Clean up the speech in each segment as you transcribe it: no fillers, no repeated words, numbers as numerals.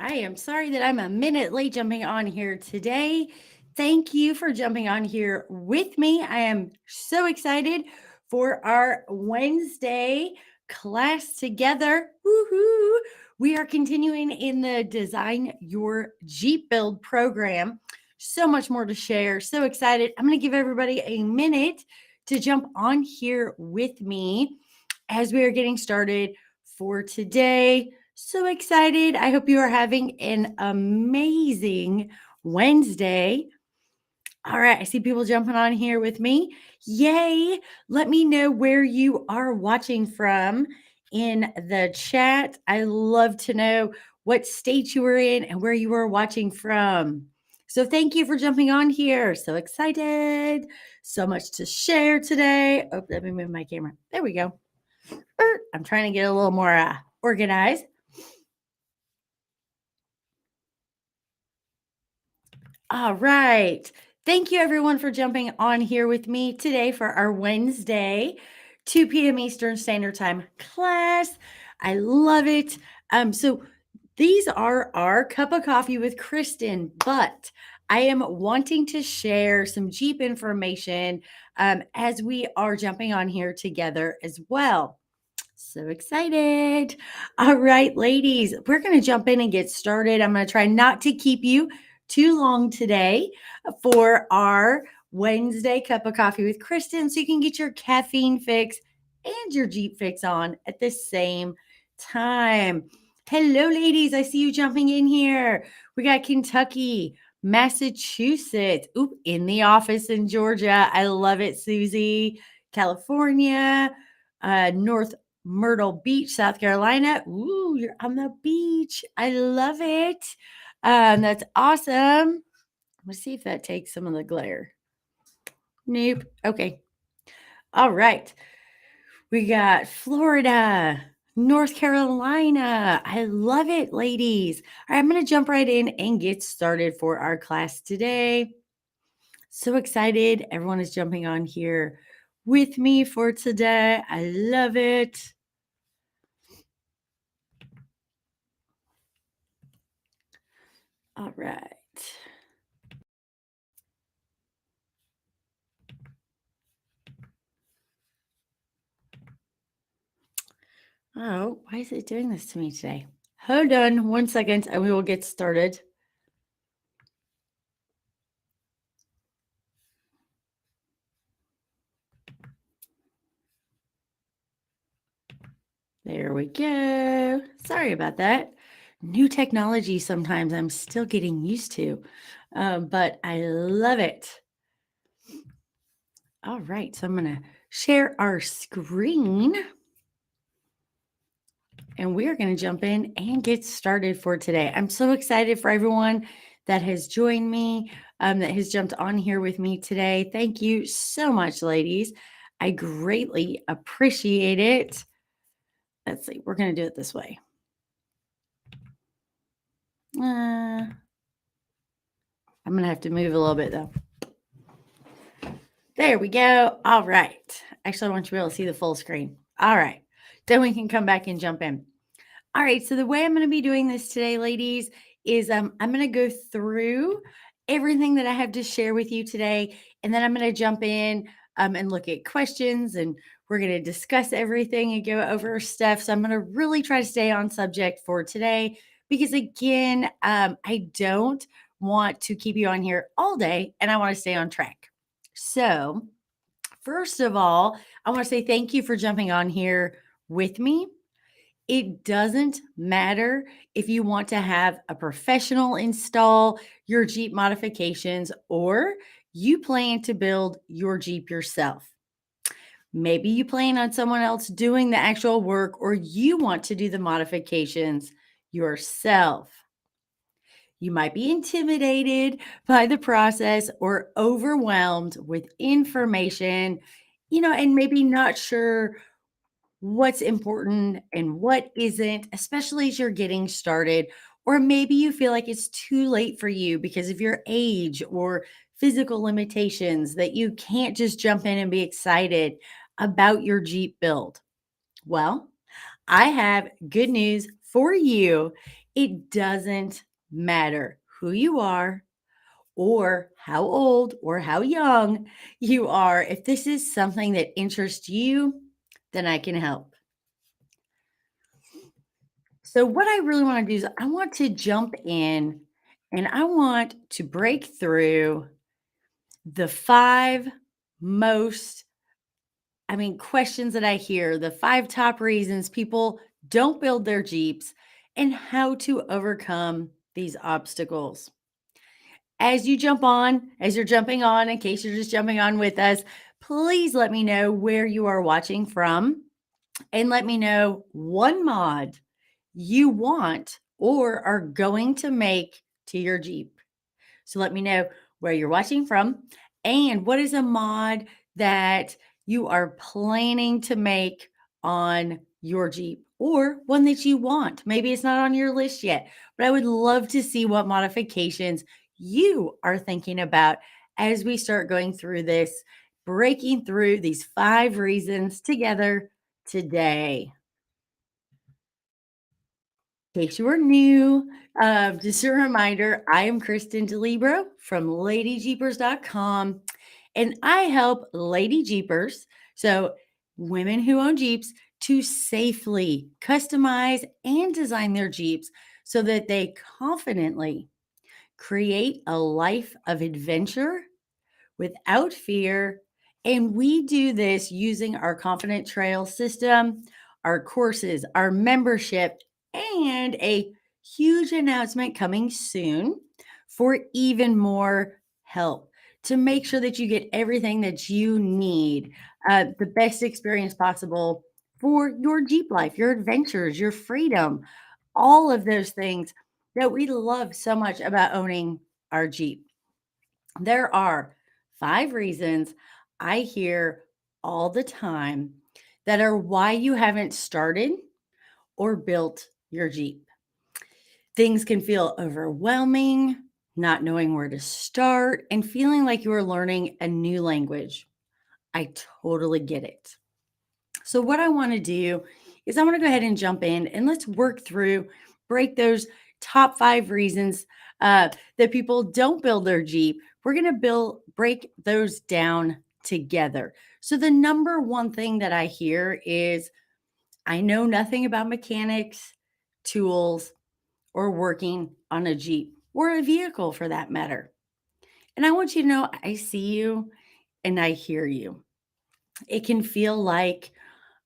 I am sorry that I'm a minute late jumping on here today. Thank you for jumping on here with me. I am so excited for our Wednesday class together. Woohoo! We are continuing in the Design Your Jeep Build program. So much more to share. So excited. I'm going to give everybody a minute to jump on here with me as we are getting started for today. So excited. I hope you are having an amazing Wednesday. All right, I see people jumping on here with me. Yay. Let me know where you are watching from in the chat. I love to know what state you were in and where you were watching from. So thank you for jumping on here. So excited. So much to share today. Oh, let me move my camera. There we go. I'm trying to get a little more organized. All right. Thank you, everyone, for jumping on here with me today for our Wednesday, 2 p.m. Eastern Standard Time class. I love it. So these are our cup of coffee with Kristen, but I am wanting to share some Jeep information as we are jumping on here together as well. So excited. All right, ladies, we're going to jump in and get started. I'm going to try not to keep you too long today for our Wednesday cup of coffee with Kristen so you can get your caffeine fix and your Jeep fix on at the same time. Hello, ladies. I see you jumping in here. We got Kentucky, Massachusetts, in the office in Georgia. I love it, Susie. California, North Myrtle Beach, South Carolina. Ooh, you're on the beach. I love it. That's awesome. Let's see if that takes some of the glare. Nope. Okay. All right. We got Florida, North Carolina. I love it, ladies. All right, I'm going to jump right in and get started for our class today. So excited. Everyone is jumping on here with me for today. I love it. All right. Oh, why is it doing this to me today? Hold on 1 second and we will get started. There we go. Sorry about that. New technology sometimes I'm still getting used to, but I love it. All right, so I'm going to share our screen. And we are going to jump in and get started for today. I'm so excited for everyone that has joined me, that has jumped on here with me today. Thank you so much, ladies. I greatly appreciate it. Let's see, we're going to do it this way. I'm going to have to move a little bit, though. There we go. All right. Actually, I want you to be able to see the full screen. All right. Then we can come back and jump in. All right. So the way I'm going to be doing this today, ladies, is I'm going to go through everything that I have to share with you today. And then I'm going to jump in and look at questions, and we're going to discuss everything and go over stuff. So I'm going to really try to stay on subject for today because, again, I don't want to keep you on here all day, and I want to stay on track. So first of all, I want to say thank you for jumping on here with me. It doesn't matter if you want to have a professional install your Jeep modifications or you plan to build your Jeep yourself. Maybe you plan on someone else doing the actual work or you want to do the modifications yourself. You might be intimidated by the process or overwhelmed with information, and maybe not sure what's important and what isn't, especially as you're getting started. Or maybe you feel like it's too late for you because of your age or physical limitations that you can't just jump in and be excited about your Jeep build. Well, I have good news for you. It doesn't matter who you are or how old or how young you are. If this is something that interests you, then I can help. So, what I really want to do is I want to jump in and I want to break through the five most, questions that I hear, the five top reasons people don't build their Jeeps and how to overcome these obstacles. As you're jumping on, in case you're just jumping on with us, please let me know where you are watching from and let me know one mod you want or are going to make to your Jeep. So let me know where you're watching from and what is a mod that you are planning to make on your Jeep or one that you want. Maybe it's not on your list yet, but I would love to see what modifications you are thinking about as we start going through this, breaking through these five reasons together today. In case you are new, just a reminder, I am Kristen DeLibero from LadyJeepers.com, and I help Lady Jeepers, so women who own Jeeps, to safely customize and design their Jeeps so that they confidently create a life of adventure without fear. And we do this using our Confident Trail system, our courses, our membership, and a huge announcement coming soon for even more help to make sure that you get everything that you need, the best experience possible for your Jeep life, your adventures, your freedom, all of those things that we love so much about owning our Jeep. There are five reasons I hear all the time that are why you haven't started or built your Jeep. Things can feel overwhelming, not knowing where to start, and feeling like you are learning a new language. I totally get it. So, what I want to do is I want to go ahead and jump in and let's work through, break those top five reasons that people don't build their Jeep. We're going to break those down together. So, the number one thing that I hear is I know nothing about mechanics, tools, or working on a Jeep or a vehicle for that matter. And I want you to know I see you and I hear you. It can feel like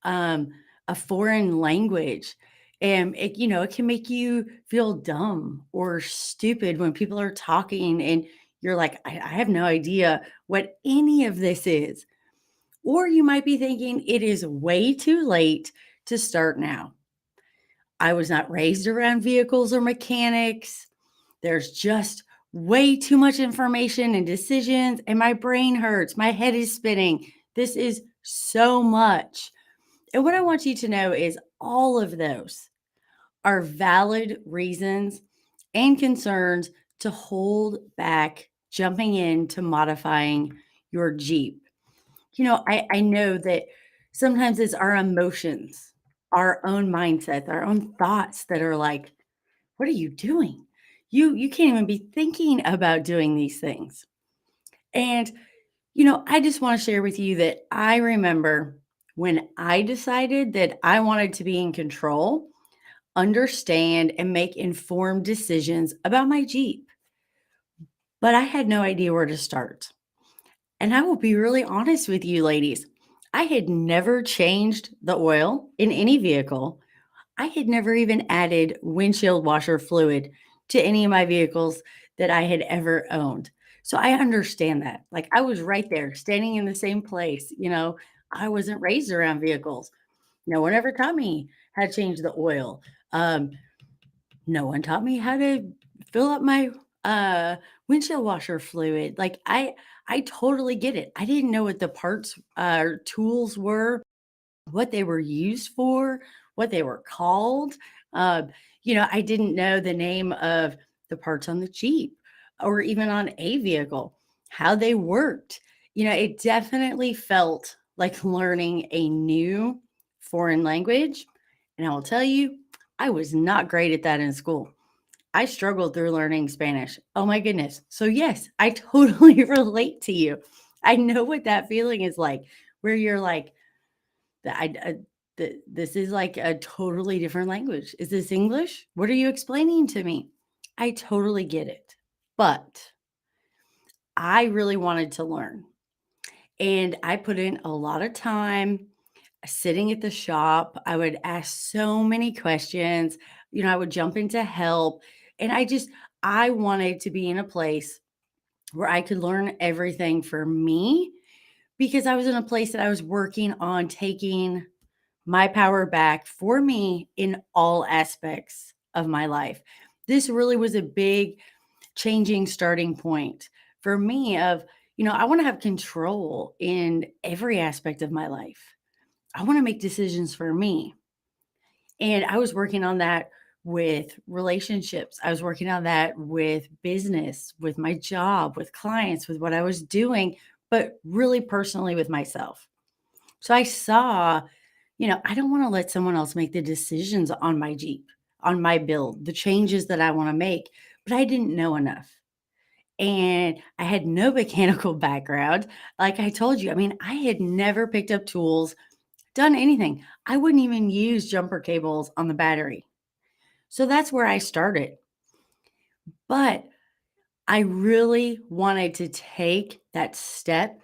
um, a foreign language. And it can make you feel dumb or stupid when people are talking and you're like, I have no idea what any of this is. Or you might be thinking it is way too late to start now. I was not raised around vehicles or mechanics. There's just way too much information and decisions, and my brain hurts. My head is spinning. This is so much. And what I want you to know is all of those are valid reasons and concerns to hold back jumping into modifying your Jeep. I know that sometimes it's our emotions, our own mindset, our own thoughts that are like, what are you doing? You can't even be thinking about doing these things. And I just want to share with you that I remember when I decided that I wanted to be in control, understand, and make informed decisions about my Jeep, but I had no idea where to start. And I will be really honest with you, ladies. I had never changed the oil in any vehicle. I had never even added windshield washer fluid to any of my vehicles that I had ever owned. So I understand that. Like I was right there standing in the same place. I wasn't raised around vehicles. No one ever taught me how to change the oil. Um, no one taught me how to fill up my windshield washer fluid. Like I totally get it. I didn't know what the parts or tools were, what they were used for, what they were called. Uh, I didn't know the name of the parts on the Jeep or even on a vehicle, how they worked. It definitely felt like learning a new foreign language. And I will tell you, I was not great at that in school. I struggled through learning Spanish. Oh my goodness. So, yes, I totally relate to you. I know what that feeling is like, where you're like, this is like a totally different language. Is this English? What are you explaining to me? I totally get it. But I really wanted to learn. And I put in a lot of time sitting at the shop. I would ask so many questions. I would jump into help. And I wanted to be in a place where I could learn everything for me because I was in a place that I was working on taking my power back for me in all aspects of my life. This really was a big changing starting point for me of, I want to have control in every aspect of my life. I want to make decisions for me. And I was working on that with relationships. I was working on that with business, with my job, with clients, with what I was doing, but really personally with myself. So I saw, I don't want to let someone else make the decisions on my Jeep, on my build, the changes that I want to make, but I didn't know enough. And I had no mechanical background. Like I told you, I mean, I had never picked up tools, done anything. I wouldn't even use jumper cables on the battery. So that's where I started. But I really wanted to take that step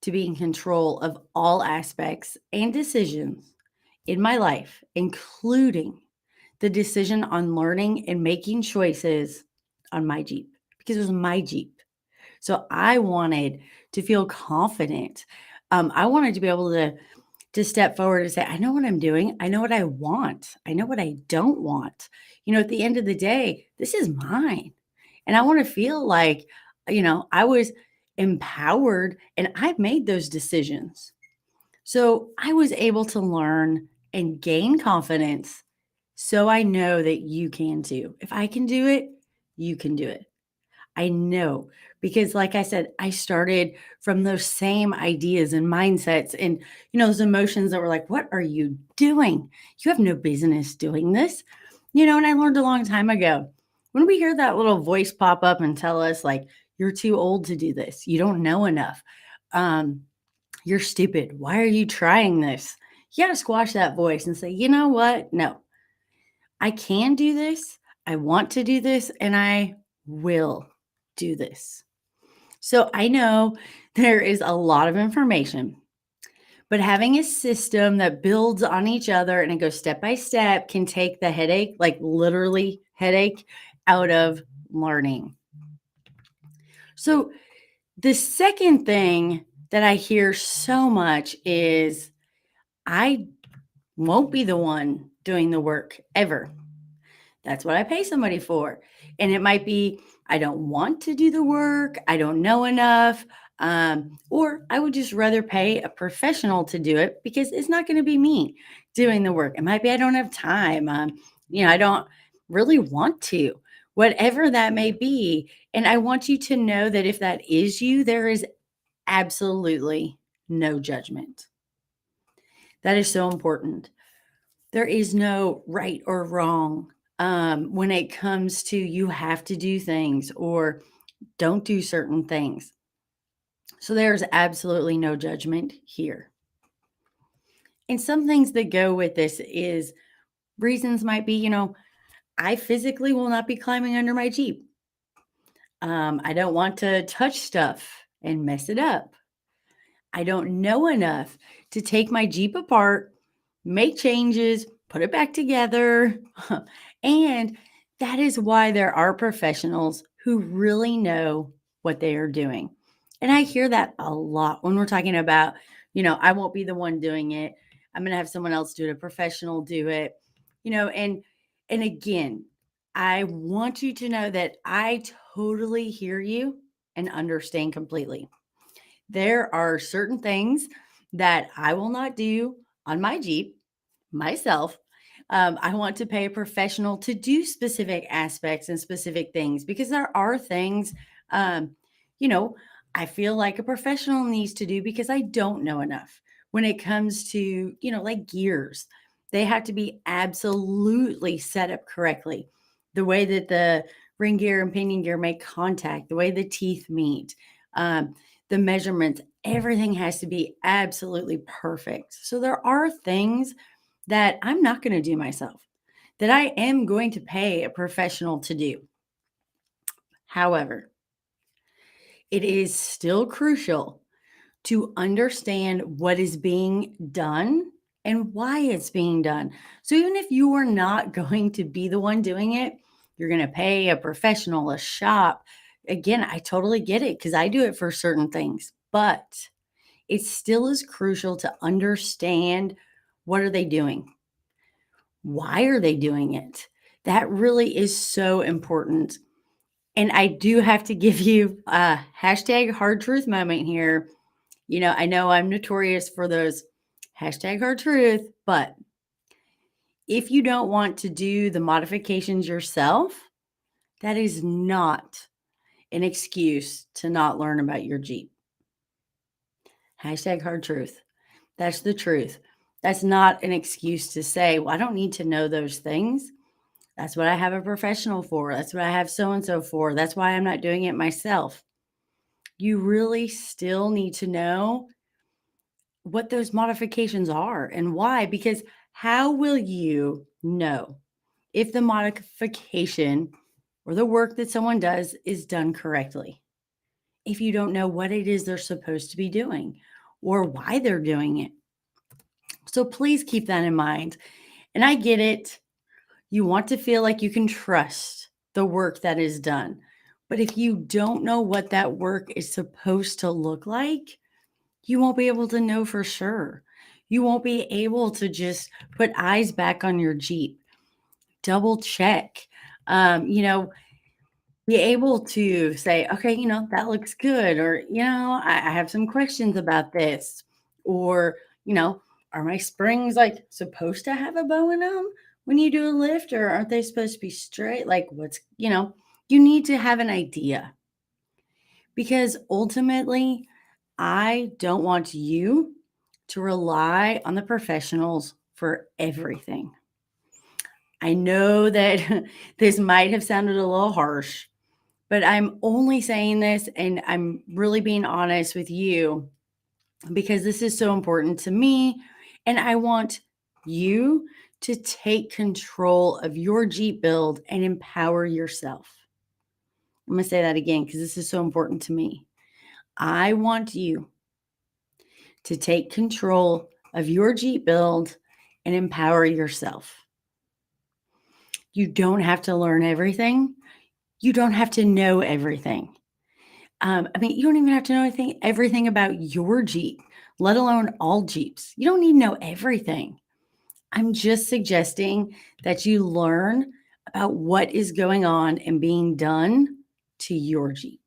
to be in control of all aspects and decisions in my life, including the decision on learning and making choices on my Jeep because it was my Jeep. So I wanted to feel confident. I wanted to be able to step forward and say, I know what I'm doing. I know what I want. I know what I don't want. At the end of the day, this is mine. And I want to feel like, I was empowered and I made those decisions. So I was able to learn and gain confidence. So I know that you can too. If I can do it, you can do it. I know because, like I said, I started from those same ideas and mindsets and, those emotions that were like, what are you doing? You have no business doing this. And I learned a long time ago when we hear that little voice pop up and tell us, like, you're too old to do this, you don't know enough, you're stupid. Why are you trying this? You got to squash that voice and say, you know what? No, I can do this. I want to do this and I will do this. So I know there is a lot of information, but having a system that builds on each other and it goes step by step can take the headache, like literally headache, out of learning. So the second thing that I hear so much is I won't be the one doing the work ever. That's what I pay somebody for. And it might be, I don't want to do the work. I don't know enough. Or I would just rather pay a professional to do it because it's not going to be me doing the work. It might be I don't have time. I don't really want to, whatever that may be. And I want you to know that if that is you, there is absolutely no judgment. That is so important. There is no right or wrong when it comes to you have to do things or don't do certain things. So there's absolutely no judgment here. And some things that go with this is reasons might be, I physically will not be climbing under my Jeep. I don't want to touch stuff and mess it up. I don't know enough to take my Jeep apart, make changes, put it back together. And that is why there are professionals who really know what they are doing. And I hear that a lot when we're talking about, I won't be the one doing it. I'm going to have someone else do it, a professional do it. And again, I want you to know that I totally hear you and understand completely. There are certain things that I will not do on my Jeep myself. I want to pay a professional to do specific aspects and specific things because there are things, um, you know, I feel like a professional needs to do because I don't know enough when it comes to, like gears. They have to be absolutely set up correctly. the way that the ring gear and pinion gear make contact, the way the teeth meet, um, the measurements, everything has to be absolutely perfect. So there are things that I'm not going to do myself, that I am going to pay a professional to do. However, it is still crucial to understand what is being done and why it's being done. So even if you are not going to be the one doing it, you're going to pay a professional, a shop. Again, I totally get it because I do it for certain things, but it still is crucial to understand what are they doing? Why are they doing it? That really is so important. And I do have to give you a hashtag hard truth moment here. I know I'm notorious for those hashtag hard truth, but if you don't want to do the modifications yourself, that is not an excuse to not learn about your Jeep. Hashtag hard truth. That's the truth. That's not an excuse to say, well, I don't need to know those things. That's what I have a professional for. That's what I have so and so for. That's why I'm not doing it myself. You really still need to know what those modifications are and why, because how will you know if the modification or the work that someone does is done correctly if you don't know what it is they're supposed to be doing or why they're doing it? So please keep that in mind. And I get it. You want to feel like you can trust the work that is done. But if you don't know what that work is supposed to look like, you won't be able to know for sure. You won't be able to just put eyes back on your Jeep, double check, you know, be able to say, okay, that looks good. Or, I have some questions about this. Or, are my springs like supposed to have a bow in them when you do a lift? Or aren't they supposed to be straight? Like, you need to have an idea because ultimately, I don't want you to rely on the professionals for everything. I know that this might have sounded a little harsh, but I'm only saying this and I'm really being honest with you because this is so important to me. And I want you to take control of your Jeep build and empower yourself. I'm going to say that again because this is so important to me. I want you to take control of your Jeep build and empower yourself. You don't have to learn everything. You don't have to know everything. You don't even have to know everything about your Jeep, let alone all Jeeps. You don't need to know everything. I'm just suggesting that you learn about what is going on and being done to your Jeep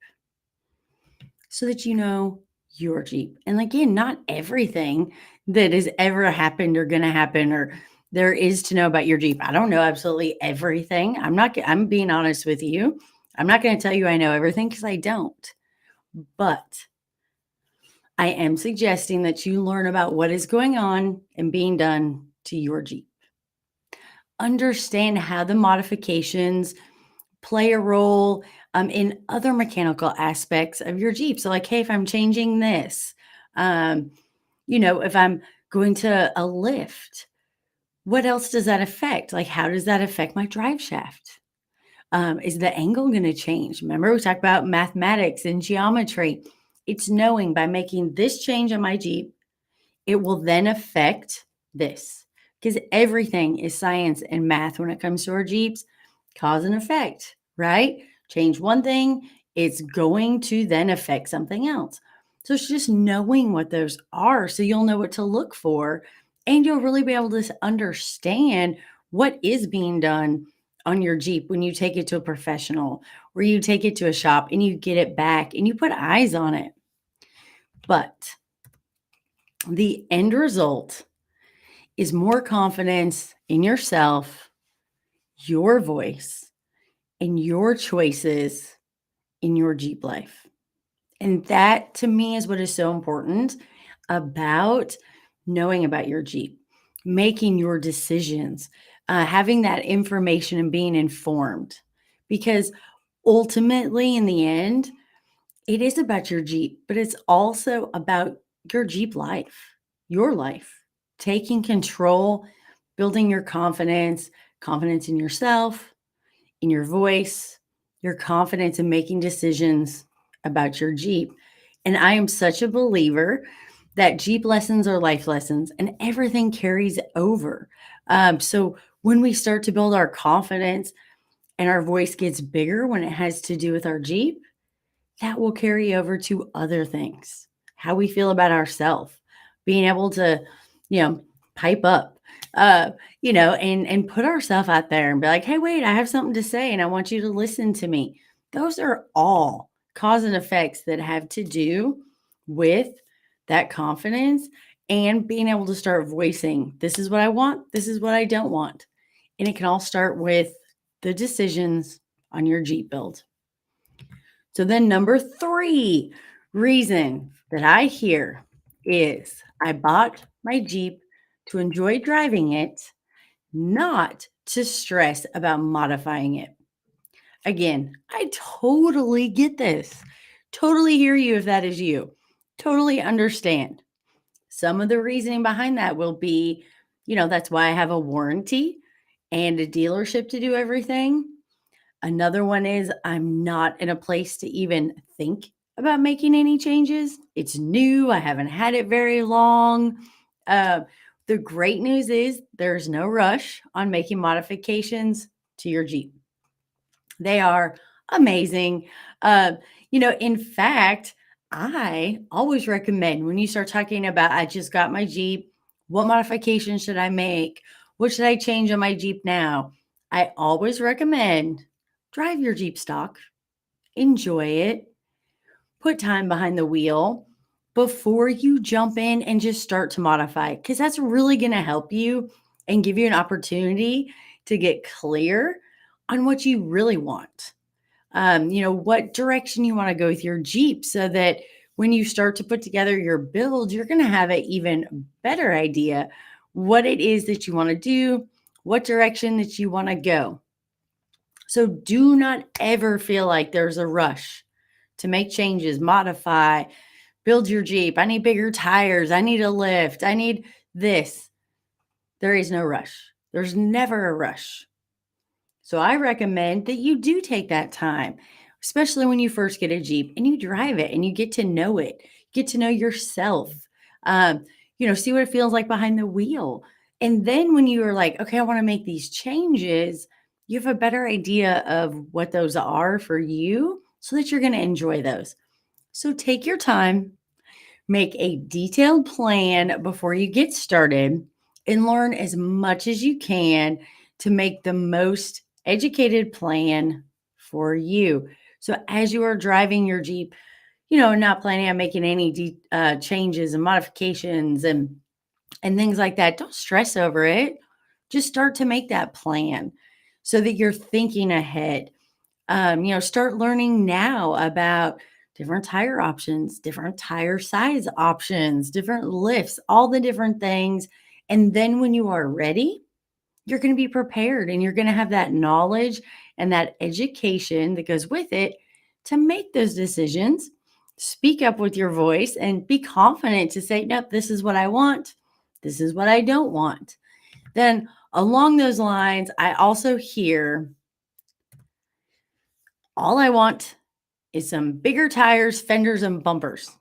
so that you know your Jeep. And again, not everything that has ever happened or going to happen or there is to know about your Jeep. I don't know absolutely everything. I'm being honest with you. I'm not going to tell you I know everything because I don't. But I am suggesting that you learn about what is going on and being done to your Jeep. Understand how the modifications play a role in other mechanical aspects of your Jeep. So, like, hey, if I'm changing this, um, if I'm going to a lift, what else does that affect? Like, how does that affect my drive shaft? Is the angle going to change? Remember, we talked about mathematics and geometry. It's knowing by making this change on my Jeep, it will then affect this. Because everything is science and math when it comes to our Jeeps, cause and effect, right? Change one thing, it's going to then affect something else. So it's just knowing what those are so you'll know what to look for and you'll really be able to understand what is being done on your Jeep when you take it to a professional or you take it to a shop and you get it back and you put eyes on it. But the end result is more confidence in yourself, your voice, and your choices in your Jeep life. And that to me is what is so important about knowing about your Jeep, making your decisions, having that information and being informed. Because ultimately, in the end, it is about your Jeep, but it's also about your Jeep life, taking control, building your confidence in yourself, in your voice, your confidence in making decisions about your Jeep. And I am such a believer that Jeep lessons are life lessons and everything carries over. So when we start to build our confidence and our voice gets bigger when it has to do with our Jeep, that will carry over to other things. How we feel about ourselves, being able to, you know, pipe up, uh, and put ourselves out there and be like, hey, wait, I have something to say and I want you to listen to me. Those are all cause and effects that have to do with that confidence and being able to start voicing, this is what I want, this is what I don't want. And it can all start with the decisions on your Jeep build. So then number 3 reason that I hear is I bought my Jeep to enjoy driving it, not to stress about modifying it. Again, I totally get this. Totally hear you if that is you. Totally understand. Some of the reasoning behind that will be, that's why I have a warranty and a dealership to do everything. Another one is I'm not in a place to even think about making any changes. It's new. I haven't had it very long. Uh, the great news is there's no rush on making modifications to your Jeep. They are amazing. In fact, I always recommend when you start talking about, I just got my Jeep, what modifications should I make? What should I change on my Jeep now? I always recommend drive your Jeep stock, enjoy it, put time behind the wheel before you jump in and just start to modify it, because that's really going to help you and give you an opportunity to get clear on what you really want. What direction you want to go with your Jeep so that when you start to put together your build, you're going to have an even better idea what it is that you want to do, what direction that you want to go. So do not ever feel like there's a rush to make changes, modify, build your Jeep. I need bigger tires. I need a lift. I need this. There is no rush. There's never a rush. So I recommend that you do take that time, especially when you first get a Jeep and you drive it and you get to know it, get to know yourself, see what it feels like behind the wheel. And then when you are like, okay, I want to make these changes, you have a better idea of what those are for you so that you're going to enjoy those. So take your time, make a detailed plan before you get started, and learn as much as you can to make the most educated plan for you. So as you are driving your Jeep, not planning on making any changes and modifications and things like that, don't stress over it. Just start to make that plan so that you're thinking ahead. Start learning now about different tire options, different tire size options, different lifts, all the different things. And then when you are ready, you're going to be prepared and you're going to have that knowledge and that education that goes with it to make those decisions. Speak up with your voice and be confident to say, nope, this is what I want. This is what I don't want. Then, along those lines, I also hear all I want is some bigger tires, fenders, and bumpers.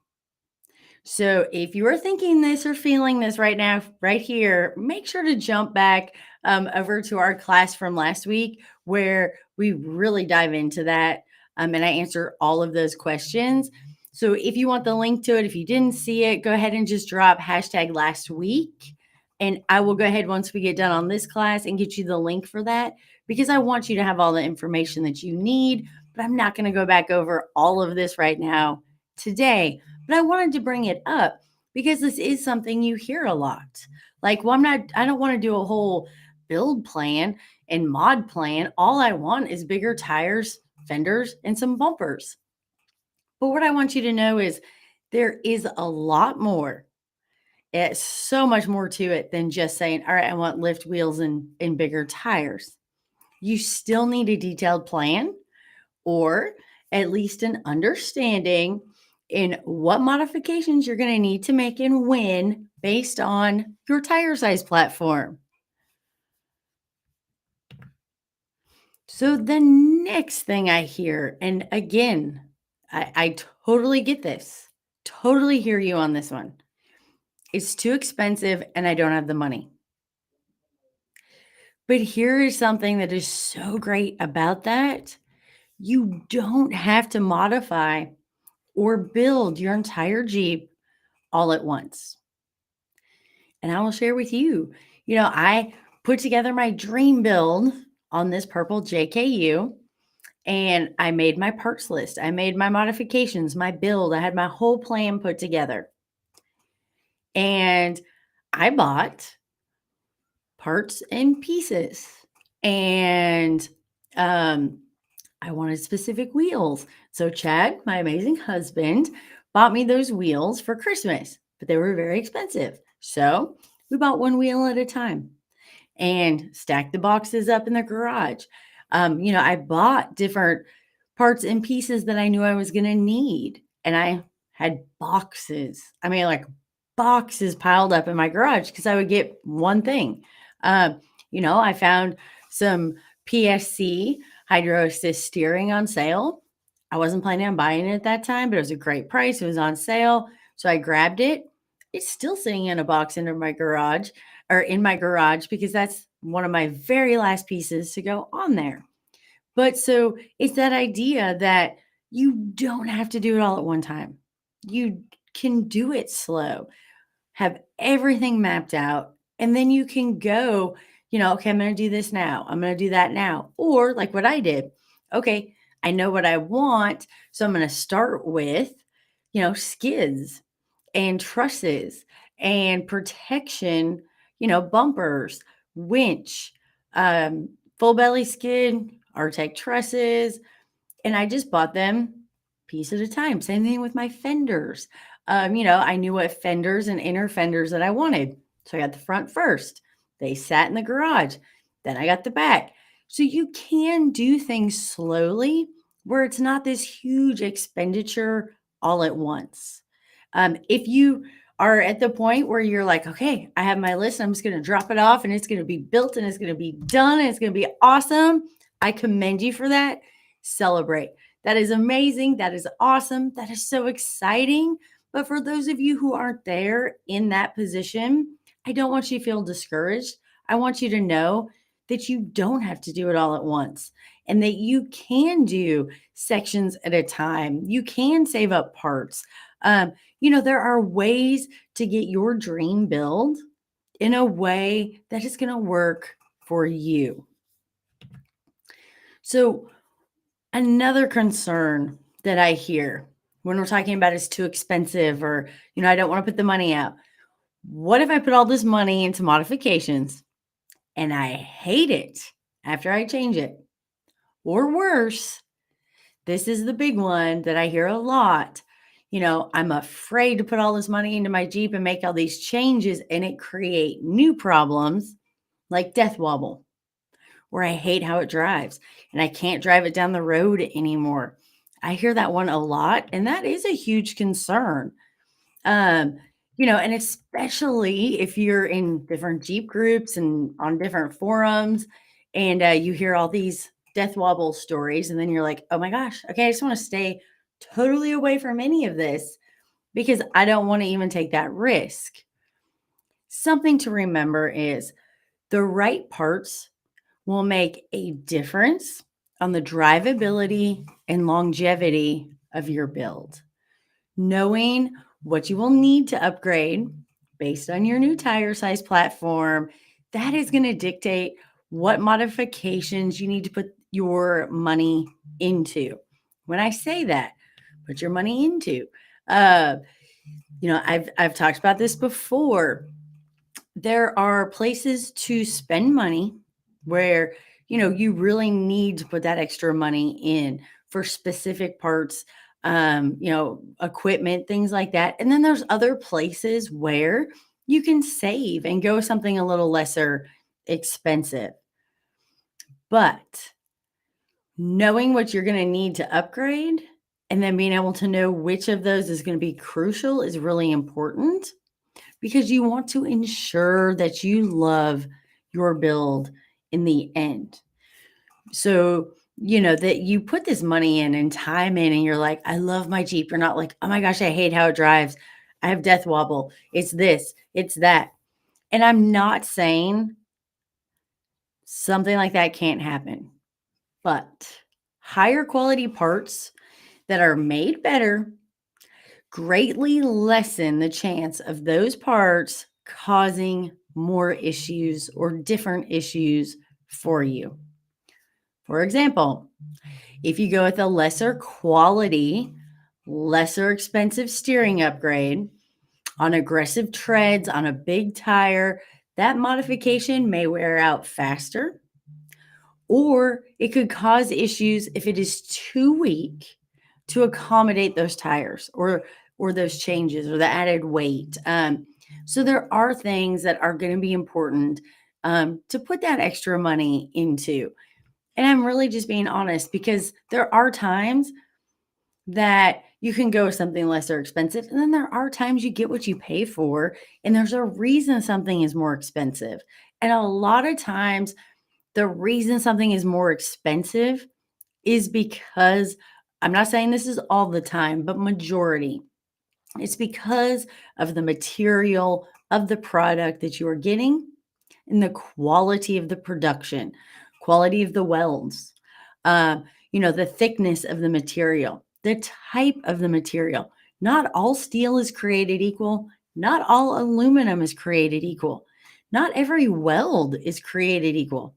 So if you are thinking this or feeling this right now, right here, make sure to jump back over to our class from last week where we really dive into that and I answer all of those questions. So if you want the link to it, if you didn't see it, go ahead and just drop hashtag last week. And I will go ahead once we get done on this class and get you the link for that because I want you to have all the information that you need. But I'm not going to go back over all of this right now today. But I wanted to bring it up because this is something you hear a lot. Like, well, I don't want to do a whole build plan and mod plan. All I want is bigger tires, fenders, and some bumpers. But what I want you to know is there is a lot more. It's so much more to it than just saying, all right, I want lift wheels and bigger tires. You still need a detailed plan or at least an understanding in what modifications you're going to need to make and when based on your tire size platform. So the next thing I hear, and again, I totally get this, totally hear you on this one. It's too expensive and I don't have the money. But here is something that is so great about that. You don't have to modify or build your entire Jeep all at once. And I will share with you, I put together my dream build on this purple JKU and I made my parts list. I made my modifications, my build. I had my whole plan put together. And I bought parts and pieces. And I wanted specific wheels. So Chad, my amazing husband, bought me those wheels for Christmas, but they were very expensive. So we bought one wheel at a time and stacked the boxes up in the garage. I bought different parts and pieces that I knew I was going to need. And I had boxes. I mean, like boxes piled up in my garage because I would get one thing. I found some PSC hydro assist steering on sale. I wasn't planning on buying it at that time, but it was a great price. It was on sale. So I grabbed it. It's still sitting in a box under my garage or in my garage because that's one of my very last pieces to go on there. But so it's that idea that you don't have to do it all at one time. You can do it slow, have everything mapped out, and then you can go, okay, I'm going to do this now. I'm going to do that now. Or like what I did. Okay, I know what I want. So I'm going to start with, skids and trusses and protection, bumpers, winch, um, full belly skid, Artec trusses, and I just bought them piece at a time. Same thing with my fenders. I knew what fenders and inner fenders that I wanted. So I got the front first. They sat in the garage. Then I got the back. So you can do things slowly where it's not this huge expenditure all at once. If you are at the point where you're like, okay, I have my list, I'm just going to drop it off and it's going to be built and it's going to be done and it's going to be awesome. I commend you for that. Celebrate. That is amazing. That is awesome. That is so exciting. But for those of you who aren't there in that position, I don't want you to feel discouraged. I want you to know that you don't have to do it all at once and that you can do sections at a time. You can save up parts. There are ways to get your dream build in a way that is going to work for you. So, another concern that I hear when we're talking about it's too expensive or, I don't want to put the money out. What if I put all this money into modifications and I hate it after I change it? Or worse, this is the big one that I hear a lot. I'm afraid to put all this money into my Jeep and make all these changes and it create new problems like death wobble, where I hate how it drives and I can't drive it down the road anymore. I hear that one a lot, and that is a huge concern. And especially if you're in different Jeep groups and on different forums, and you hear all these death wobble stories, and then you're like, oh my gosh, okay, I just want to stay totally away from any of this because I don't want to even take that risk. Something to remember is the right parts will make a difference on the drivability and longevity of your build. Knowing what you will need to upgrade based on your new tire size platform, that is going to dictate what modifications you need to put your money into. When I say that, put your money into, I've talked about this before. There are places to spend money where you really need to put that extra money in for specific parts, equipment, things like that. And then there's other places where you can save and go with something a little lesser expensive. But knowing what you're going to need to upgrade and then being able to know which of those is going to be crucial is really important because you want to ensure that you love your build in the end. So, that you put this money in and time in, and you're like, I love my Jeep. You're not like, oh my gosh, I hate how it drives. I have death wobble. It's this, it's that. And I'm not saying something like that can't happen, but higher quality parts that are made better greatly lessen the chance of those parts causing more issues or different issues for you. For example, if you go with a lesser quality, lesser expensive steering upgrade on aggressive treads, on a big tire, that modification may wear out faster, or it could cause issues if it is too weak to accommodate those tires or those changes or the added weight. So there are things that are going to be important to put that extra money into. And I'm really just being honest because there are times that you can go with something lesser expensive. And then there are times you get what you pay for. And there's a reason something is more expensive. And a lot of times, the reason something is more expensive is because I'm not saying this is all the time, but majority. It's because of the material of the product that you are getting and the quality of the production, quality of the welds, the thickness of the material, the type of the material. Not all steel is created equal. Not all aluminum is created equal. Not every weld is created equal.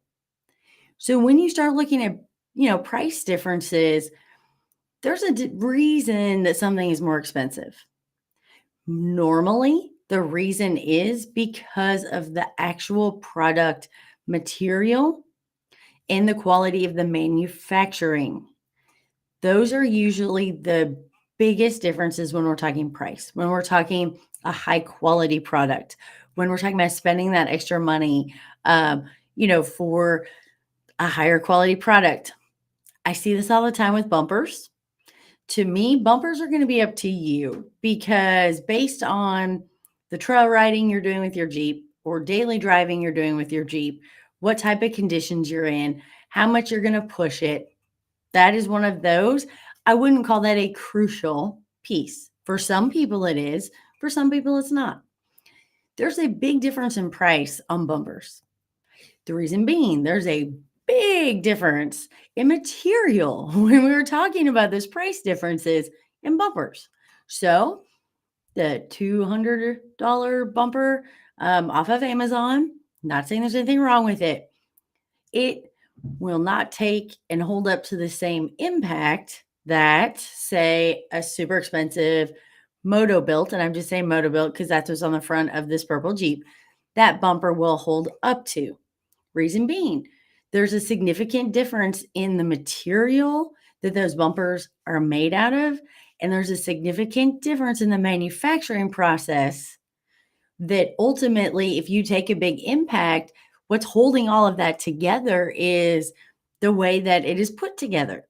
So when you start looking at, price differences, there's a reason that something is more expensive. Normally, the reason is because of the actual product material and the quality of the manufacturing. Those are usually the biggest differences when we're talking price, when we're talking a high quality product, when we're talking about spending that extra money, for a higher quality product. I see this all the time with bumpers. To me, bumpers are going to be up to you because based on the trail riding you're doing with your Jeep or daily driving you're doing with your Jeep, what type of conditions you're in, how much you're going to push it. That is one of those. I wouldn't call that a crucial piece. For some people it is, for some people it's not. There's a big difference in price on bumpers. The reason being, there's a big difference in material when we were talking about those price differences in bumpers. So the $200 bumper off of Amazon, not saying there's anything wrong with it, it will not take and hold up to the same impact that, say, a super expensive moto built, and I'm just saying moto built because that's what's on the front of this purple Jeep, that bumper will hold up to. Reason being, there's a significant difference in the material that those bumpers are made out of, and there's a significant difference in the manufacturing process that ultimately, if you take a big impact, what's holding all of that together is the way that it is put together,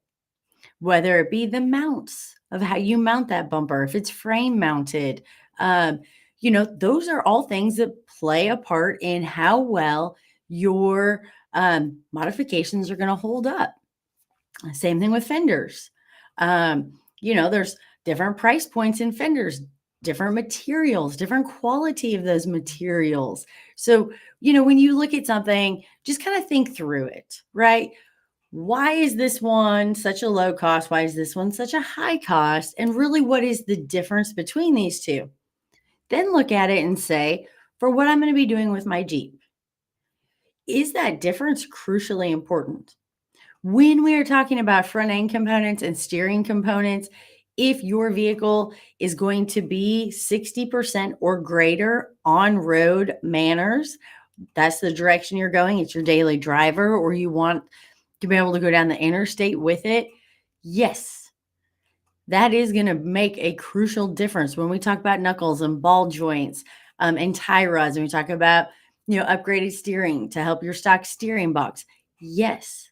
whether it be the mounts of how you mount that bumper, if it's frame mounted. Those are all things that play a part in how well your modifications are going to hold up. Same thing with fenders. There's different price points in fenders, different materials, different quality of those materials. So, when you look at something, just kind of think through it, right? Why is this one such a low cost? Why is this one such a high cost? And really, what is the difference between these two? Then look at it and say, for what I'm going to be doing with my Jeep, is that difference crucially important? When we are talking about front end components and steering components, if your vehicle is going to be 60% or greater on road manners, that's the direction you're going, it's your daily driver, or you want to be able to go down the interstate with it, yes, that is going to make a crucial difference when we talk about knuckles and ball joints. and tie rods, and we talk about, upgraded steering to help your stock steering box. Yes,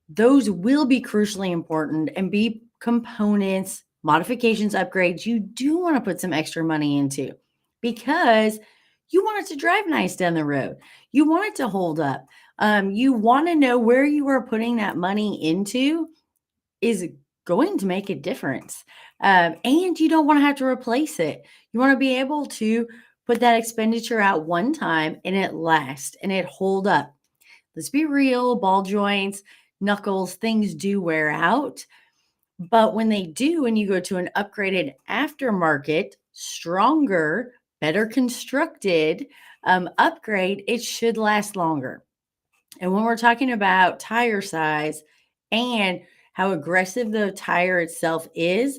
those will be crucially important and be components, modifications, upgrades you do want to put some extra money into because you want it to drive nice down the road. You want it to hold up. You want to know where you are putting that money into is going to make a difference. And you don't want to have to replace it. You want to be able to put that expenditure out one time and it lasts and it hold up. Let's be real, ball joints, knuckles, things do wear out. But when they do, and you go to an upgraded aftermarket, stronger, better constructed upgrade, it should last longer. And when we're talking about tire size and how aggressive the tire itself is,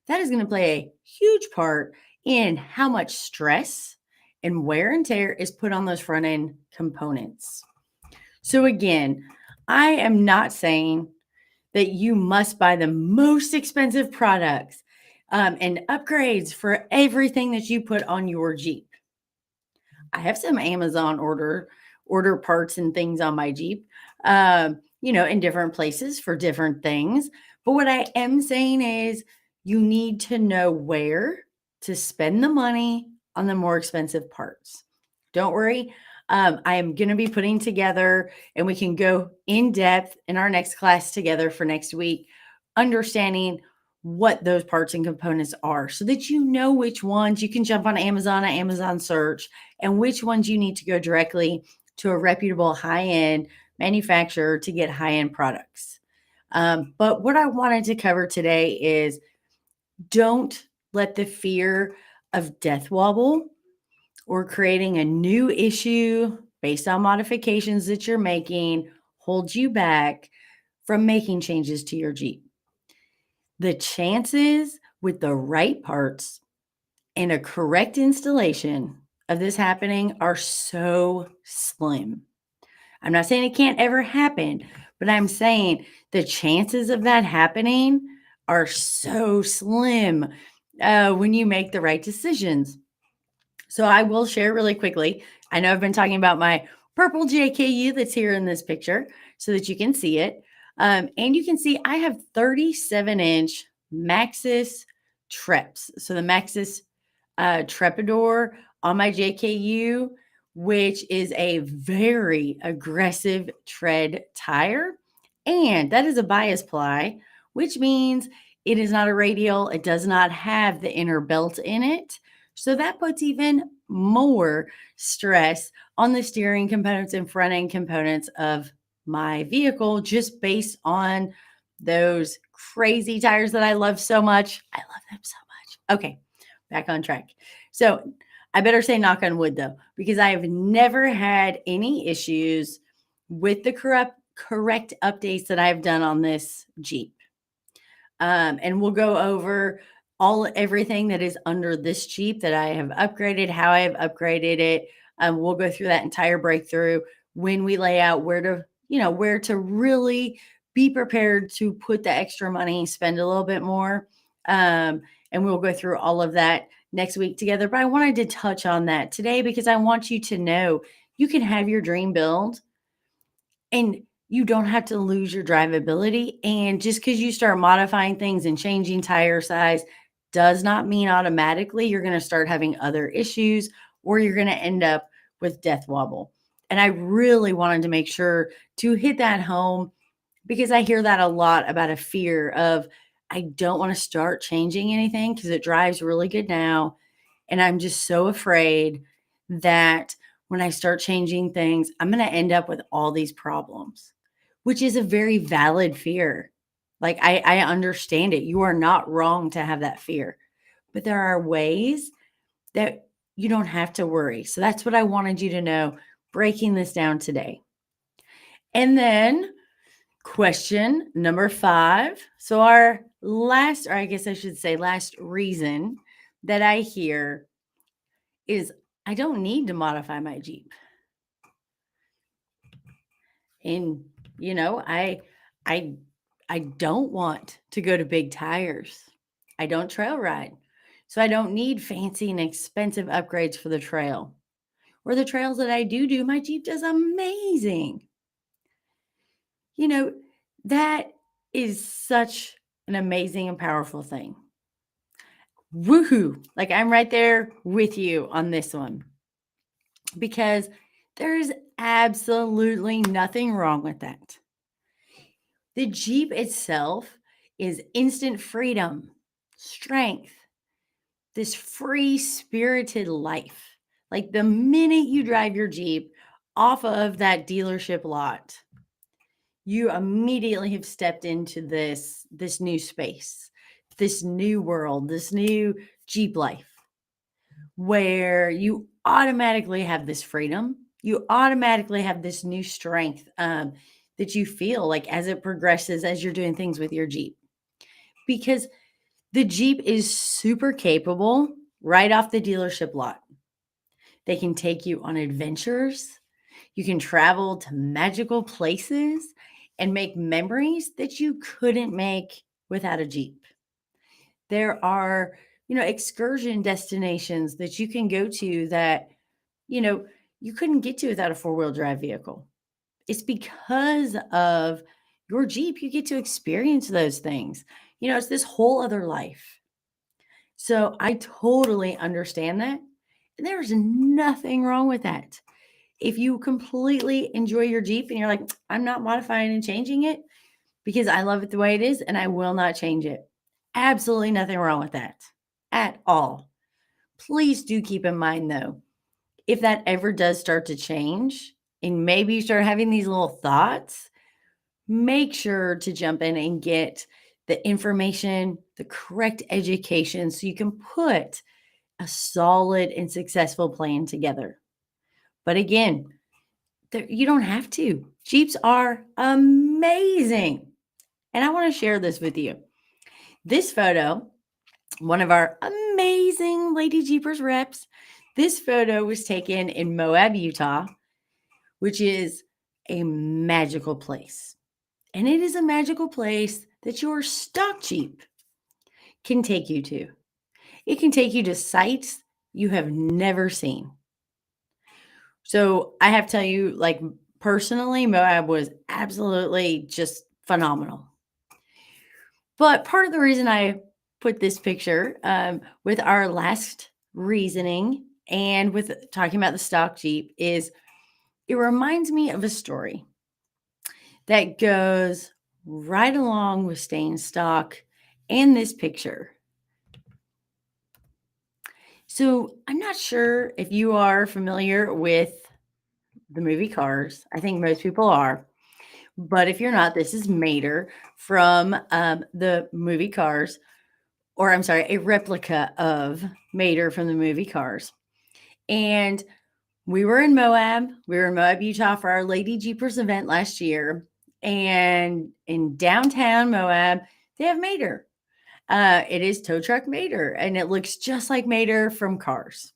that is going to play a huge part in how much stress and wear and tear is put on those front end components. So, again, I am not saying that you must buy the most expensive products and upgrades for everything that you put on your Jeep. I have some Amazon order parts and things on my Jeep, in different places for different things. But what I am saying is you need to know where to spend the money on the more expensive parts. Don't worry. I am going to be putting together, and we can go in depth in our next class together for next week, understanding what those parts and components are so that you know which ones you can jump on Amazon search, and which ones you need to go directly to a reputable high-end manufacturer to get high-end products. But what I wanted to cover today is don't let the fear of death wobble or creating a new issue based on modifications that you're making hold you back from making changes to your Jeep. The chances with the right parts and a correct installation of this happening are so slim. I'm not saying it can't ever happen, but I'm saying the chances of that happening are so slim when you make the right decisions. So I will share really quickly. I know I've been talking about my purple JKU that's here in this picture so that you can see it. And you can see I have 37-inch Maxxis Treps. So the Maxxis Trepador on my JKU, which is a very aggressive tread tire. And that is a bias ply, which means it is not a radial. It does not have the inner belt in it. So that puts even more stress on the steering components and front end components of my vehicle just based on those crazy tires that I love so much. I love them so much. Okay, back on track. So I better say knock on wood though, because I have never had any issues with the correct updates that I've done on this Jeep. And we'll go over everything that is under this Jeep that I have upgraded, how I have upgraded it. We'll go through that entire breakthrough when we lay out where to really be prepared to put the extra money, spend a little bit more. And we'll go through all of that next week together. But I wanted to touch on that today because I want you to know you can have your dream build and you don't have to lose your drivability. And just because you start modifying things and changing tire size does not mean automatically you're going to start having other issues or you're going to end up with death wobble. And I really wanted to make sure to hit that home because I hear that a lot about a fear of, I don't want to start changing anything because it drives really good now. And I'm just so afraid that when I start changing things, I'm going to end up with all these problems, which is a very valid fear. Like, I understand it. You are not wrong to have that fear, but there are ways that you don't have to worry. So that's what I wanted you to know, breaking this down today. And then question number 5. So our last, or I guess I should say last reason that I hear is I don't need to modify my Jeep. And I I don't want to go to big tires. I don't trail ride. So I don't need fancy and expensive upgrades for the trail. Or the trails that I do, my Jeep does amazing. You know, that is such an amazing and powerful thing. Woohoo! Like I'm right there with you on this one because there's absolutely nothing wrong with that. The Jeep itself is instant freedom, strength, this free spirited life. Like the minute you drive your Jeep off of that dealership lot, you immediately have stepped into this new space, this new world, this new Jeep life where you automatically have this freedom. You automatically have this new strength that you feel like as it progresses, as you're doing things with your Jeep. Because the Jeep is super capable right off the dealership lot. They can take you on adventures. You can travel to magical places and make memories that you couldn't make without a Jeep. There are, excursion destinations that you can go to that, you know, you couldn't get to without a four-wheel drive vehicle. It's because of your Jeep, you get to experience those things. It's this whole other life. So I totally understand that. And there's nothing wrong with that. If you completely enjoy your Jeep and you're like, I'm not modifying and changing it because I love it the way it is and I will not change it. Absolutely nothing wrong with that at all. Please do keep in mind, though, if that ever does start to change and maybe you start having these little thoughts, make sure to jump in and get the information, the correct education so you can put a solid and successful plan together. But again, you don't have to. Jeeps are amazing. And I want to share this with you. This photo, one of our amazing Lady Jeepers reps, this photo was taken in Moab, Utah, which is a magical place. And it is a magical place that your stock Jeep can take you to. It can take you to sites you have never seen. So I have to tell you, like personally, Moab was absolutely just phenomenal. But part of the reason I put this picture with our last reasoning and with talking about the stock Jeep is it reminds me of a story that goes right along with staying stock and this picture. So I'm not sure if you are familiar with the movie Cars. I think most people are. But if you're not, this is Mater from the movie Cars, or I'm sorry, a replica of Mater from the movie Cars. And we were in Moab. We were in Moab, Utah for our Lady Jeepers event last year. And in downtown Moab, they have Mater. It is tow truck Mater, and it looks just like Mater from Cars,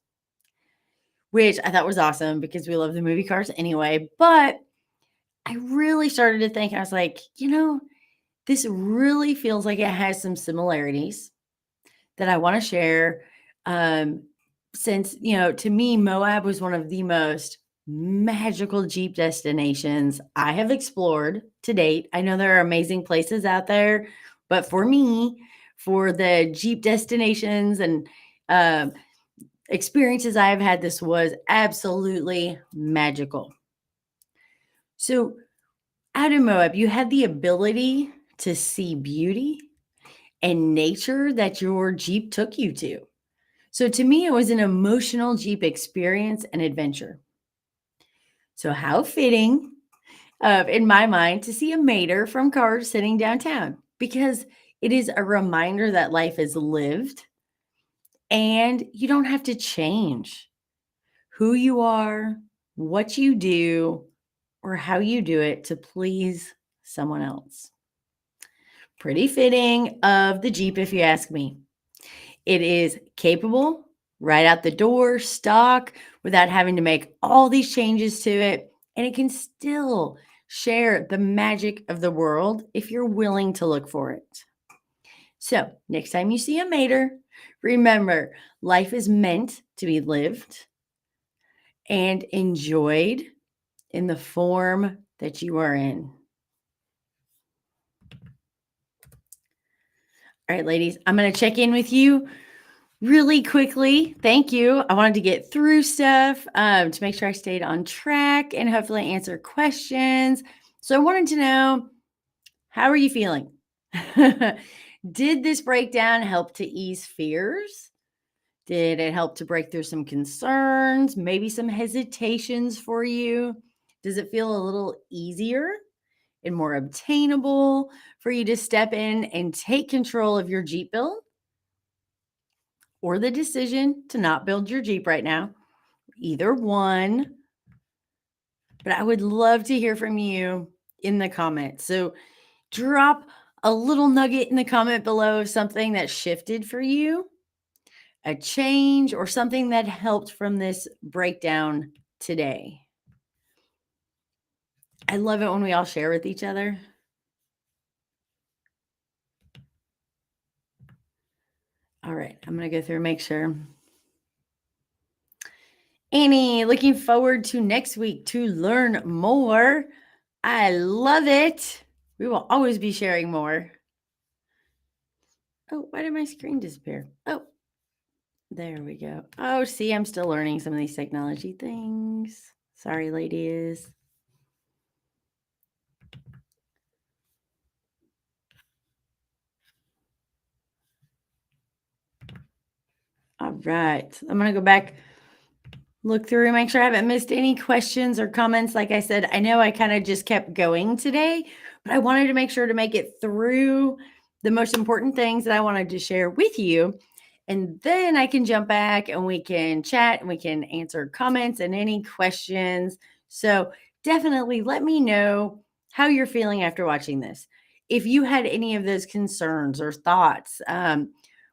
which I thought was awesome because we love the movie Cars anyway. But I really started to think, I was like, this really feels like it has some similarities that I want to share. Since, to me, Moab was one of the most magical Jeep destinations I have explored to date. I know there are amazing places out there, but for me, for the Jeep destinations and experiences I've had, this was absolutely magical. So, out in Moab, you had the ability to see beauty and nature that your Jeep took you to. So to me, it was an emotional Jeep experience and adventure. So how fitting, in my mind, to see a mater from Cars sitting downtown because it is a reminder that life is lived and you don't have to change who you are, what you do, or how you do it to please someone else. Pretty fitting of the Jeep, if you ask me. It is capable right out the door, stock, without having to make all these changes to it. And it can still share the magic of the world if you're willing to look for it. So, next time you see a mater, remember life is meant to be lived and enjoyed in the form that you are in. All right, ladies, I'm going to check in with you really quickly. Thank you. I wanted to get through stuff to make sure I stayed on track and hopefully answer questions. So I wanted to know, how are you feeling? Did this breakdown help to ease fears? Did it help to break through some concerns, maybe some hesitations for you? Does it feel a little easier and more obtainable for you to step in and take control of your Jeep build, or the decision to not build your Jeep right now? Either one. But I would love to hear from you in the comments. So drop a little nugget in the comment below of something that shifted for you, a change, or something that helped from this breakdown today. I love it when we all share with each other. All right, I'm going to go through and make sure. Annie, looking forward to next week to learn more. I love it. We will always be sharing more. Oh, why did my screen disappear? Oh, there we go. Oh, see, I'm still learning some of these technology things. Sorry, ladies. All right. I'm going to go back, look through, make sure I haven't missed any questions or comments. Like I said, I know I kind of just kept going today, but I wanted to make sure to make it through the most important things that I wanted to share with you. And then I can jump back and we can chat and we can answer comments and any questions. So definitely let me know how you're feeling after watching this. If you had any of those concerns or thoughts,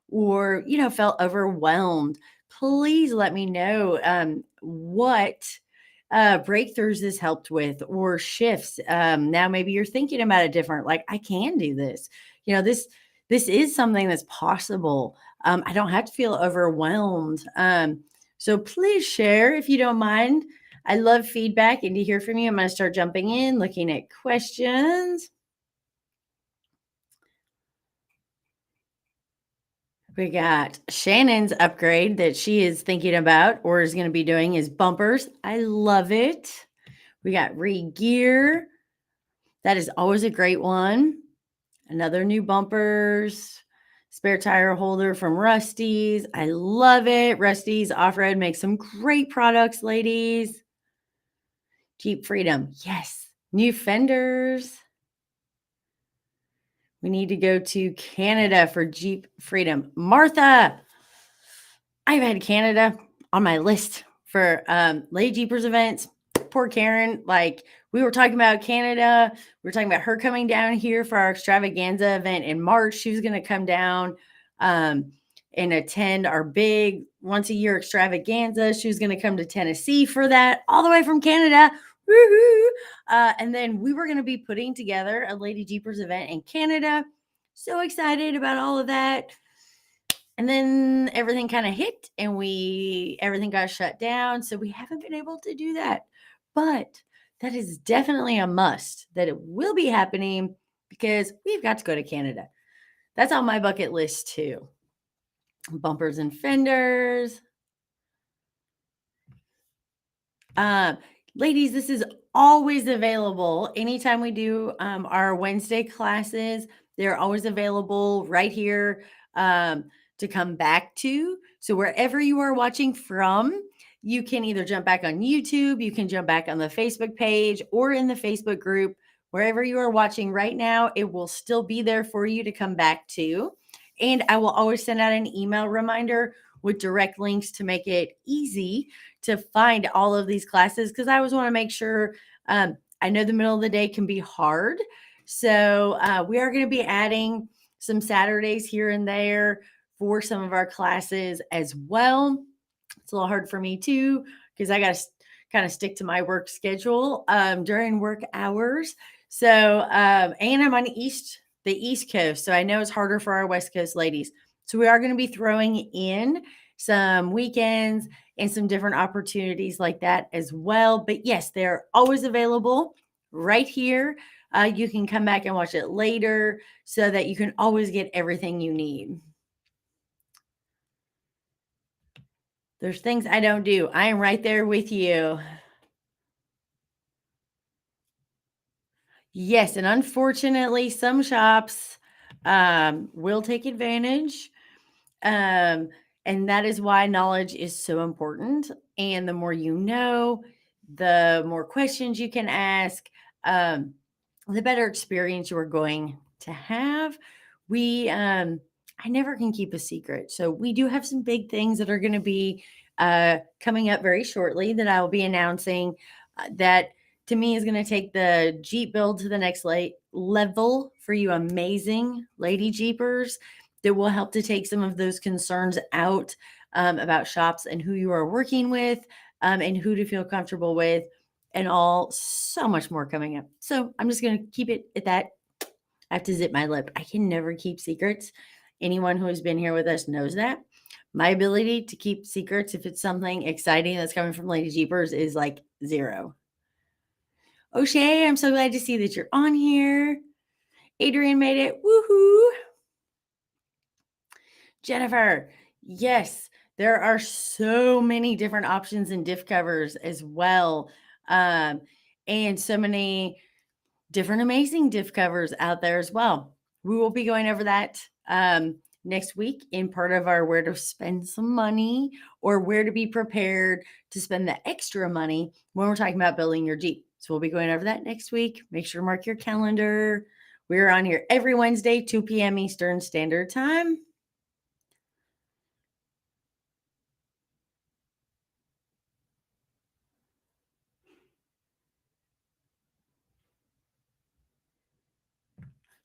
or felt overwhelmed, please let me know what breakthroughs this helped with, or shifts. Now maybe you're thinking about it different, like, I can do this. This is something that's possible. I don't have to feel overwhelmed. So please share if you don't mind. I love feedback and to hear from you. I'm going to start jumping in, looking at questions. We got Shannon's upgrade that she is thinking about or is going to be doing is bumpers. I love it. We got re-gear. That is always a great one. Another new bumpers. Spare tire holder from Rusty's. I love it. Rusty's Off-Road makes some great products, ladies. Jeep Freedom. Yes. New fenders. We need to go to Canada for Jeep Freedom. Martha, I've had Canada on my list for Lady Jeepers events. Poor Karen. Like, we were talking about Canada. We were talking about her coming down here for our extravaganza event in March. She was going to come down and attend our big once a year extravaganza. She was going to come to Tennessee for that, all the way from Canada. Woohoo! And then we were going to be putting together a Lady Jeepers event in Canada. So excited about all of that. And then everything kind of hit and everything got shut down. So we haven't been able to do that. But that is definitely a must, that it will be happening because we've got to go to Canada. That's on my bucket list too. Bumpers and fenders. Ladies, this is always available. Anytime we do our Wednesday classes, they're always available right here to come back to. So wherever you are watching from, you can either jump back on YouTube, you can jump back on the Facebook page or in the Facebook group. Wherever you are watching right now, it will still be there for you to come back to. And I will always send out an email reminder with direct links to make it easy to find all of these classes, because I always want to make sure. I know the middle of the day can be hard. So we are going to be adding some Saturdays here and there for some of our classes as well. It's a little hard for me too, because I got to kind of stick to my work schedule during work hours. So, and I'm on East. the East Coast. So I know it's harder for our West Coast ladies. So we are going to be throwing in some weekends and some different opportunities like that as well. But yes, they're always available right here. You can come back and watch it later so that you can always get everything you need. There's things I don't do. I am right there with you. Yes, and unfortunately, some shops will take advantage. Um, and that is why knowledge is so important. And the more you know, the more questions you can ask, um, the better experience you are going to have. I never can keep a secret. So we do have some big things that are going to be coming up very shortly that I will be announcing that to me is going to take the Jeep build to the next level for you amazing lady Jeepers that will help to take some of those concerns out about shops and who you are working with and who to feel comfortable with and all so much more coming up. So I'm just going to keep it at that. I have to zip my lip. I can never keep secrets. Anyone who has been here with us knows that. My ability to keep secrets, if it's something exciting that's coming from Lady Jeepers, is like zero. O'Shea, I'm so glad to see that you're on here. Adrian made it. Woohoo. Jennifer, yes, there are so many different options in diff covers as well. Um, and so many different amazing diff covers out there as well. We will be going over that next week in part of our where to spend some money or where to be prepared to spend the extra money when we're talking about building your Jeep. So we'll be going over that next week. Make sure to mark your calendar. We're on here every Wednesday, 2 p.m. Eastern Standard Time.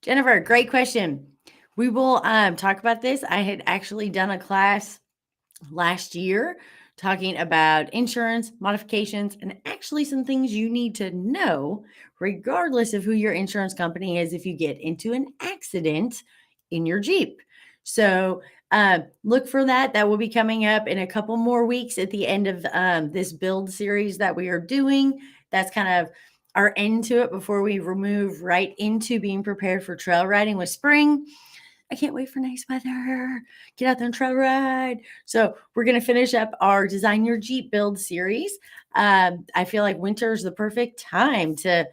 Jennifer, great question. We will talk about this. I had actually done a class last year talking about insurance modifications and actually some things you need to know, regardless of who your insurance company is, if you get into an accident in your Jeep. So look for that. That will be coming up in a couple more weeks at the end of this build series that we are doing. That's kind of our end to it before we move right into being prepared for trail riding with spring. I can't wait for nice weather. Get out there and trail ride. So we're going to finish up our Design Your Jeep build series. I feel like winter is the perfect time to